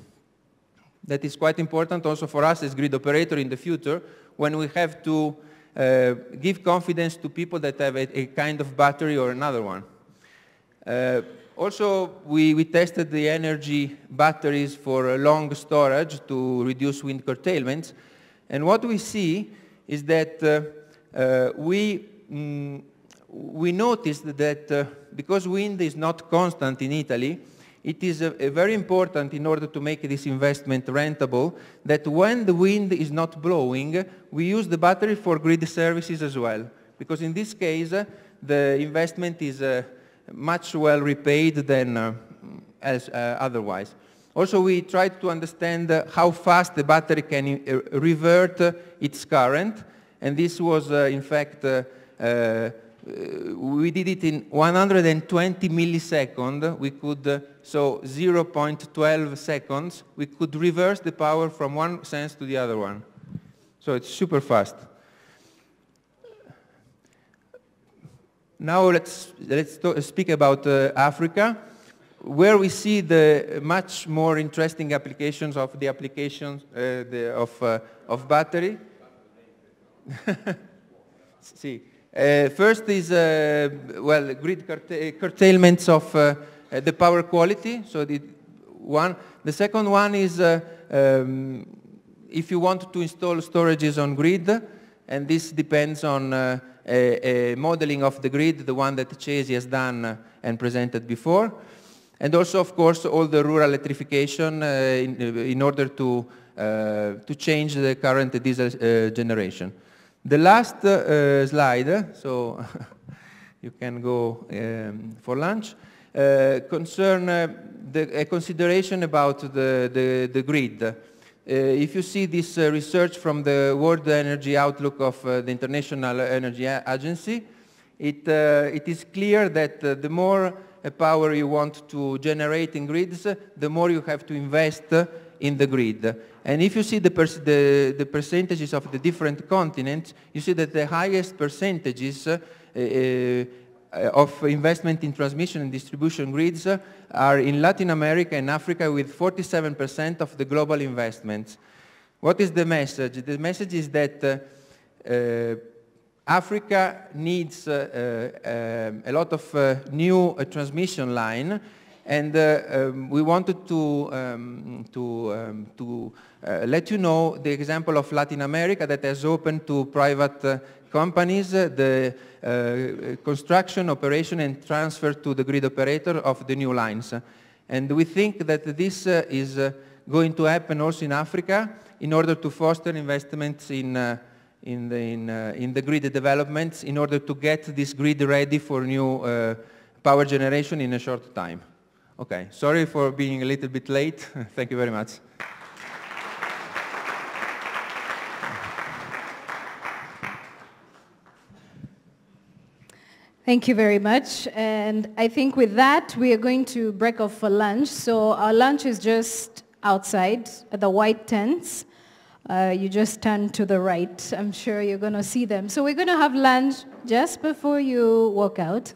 that is quite important also for us as grid operator in the future when we have to give confidence to people that have a kind of battery or another one. Also, we tested the energy batteries for long storage to reduce wind curtailments. And what we see is that we noticed that because wind is not constant in Italy, it is very important in order to make this investment rentable that when the wind is not blowing, we use the battery for grid services as well. Because in this case, the investment is much well repaid than as otherwise. Also, we tried to understand how fast the battery can revert its current, and this was, in fact, we did it in 120 milliseconds. We could, so 0.12 seconds, we could reverse the power from one sense to the other one. So it's super fast. Now let's speak about Africa, where we see the much more interesting applications of the applications of battery. See, first is well, grid curtailments of the power quality. So the second one is if you want to install storages on grid, and this depends on a modeling of the grid, the one that Chesi has done and presented before. And also, of course, all the rural electrification in order to change the current diesel generation. The last slide, so you can go for lunch, concern a consideration about the grid. If you see this research from the World Energy Outlook of the International Energy Agency, it is clear that the more power you want to generate in grids, the more you have to invest in the grid. And if you see the percentages of the different continents, you see that the highest percentages of investment in transmission and distribution grids are in Latin America and Africa with 47% of the global investments. What is the message? The message is that Africa needs a lot of new transmission line, and we wanted to let you know the example of Latin America that has opened to private companies the construction, operation, and transfer to the grid operator of the new lines. And we think that this is going to happen also in Africa in order to foster investments in the grid developments in order to get this grid ready for new power generation in a short time. Okay, sorry for being a little bit late. Thank you very much. Thank you very much. And I think with that, we are going to break off for lunch. So our lunch is just outside at the white tents. You just turn to the right. I'm sure you're going to see them. So we're going to have lunch just before you walk out.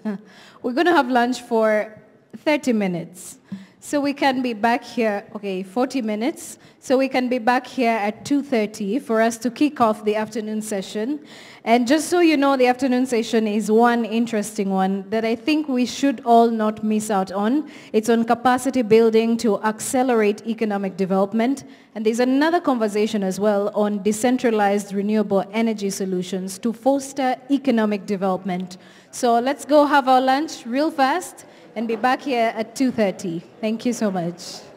We're going to have lunch for 30 minutes. So we can be back here, 40 minutes. So we can be back here at 2:30 for us to kick off the afternoon session. And just so you know, the afternoon session is one interesting one that I think we should all not miss out on. It's on capacity building to accelerate economic development. And there's another conversation as well on decentralized renewable energy solutions to foster economic development. So let's go have our lunch real fast and be back here at 2:30. Thank you so much.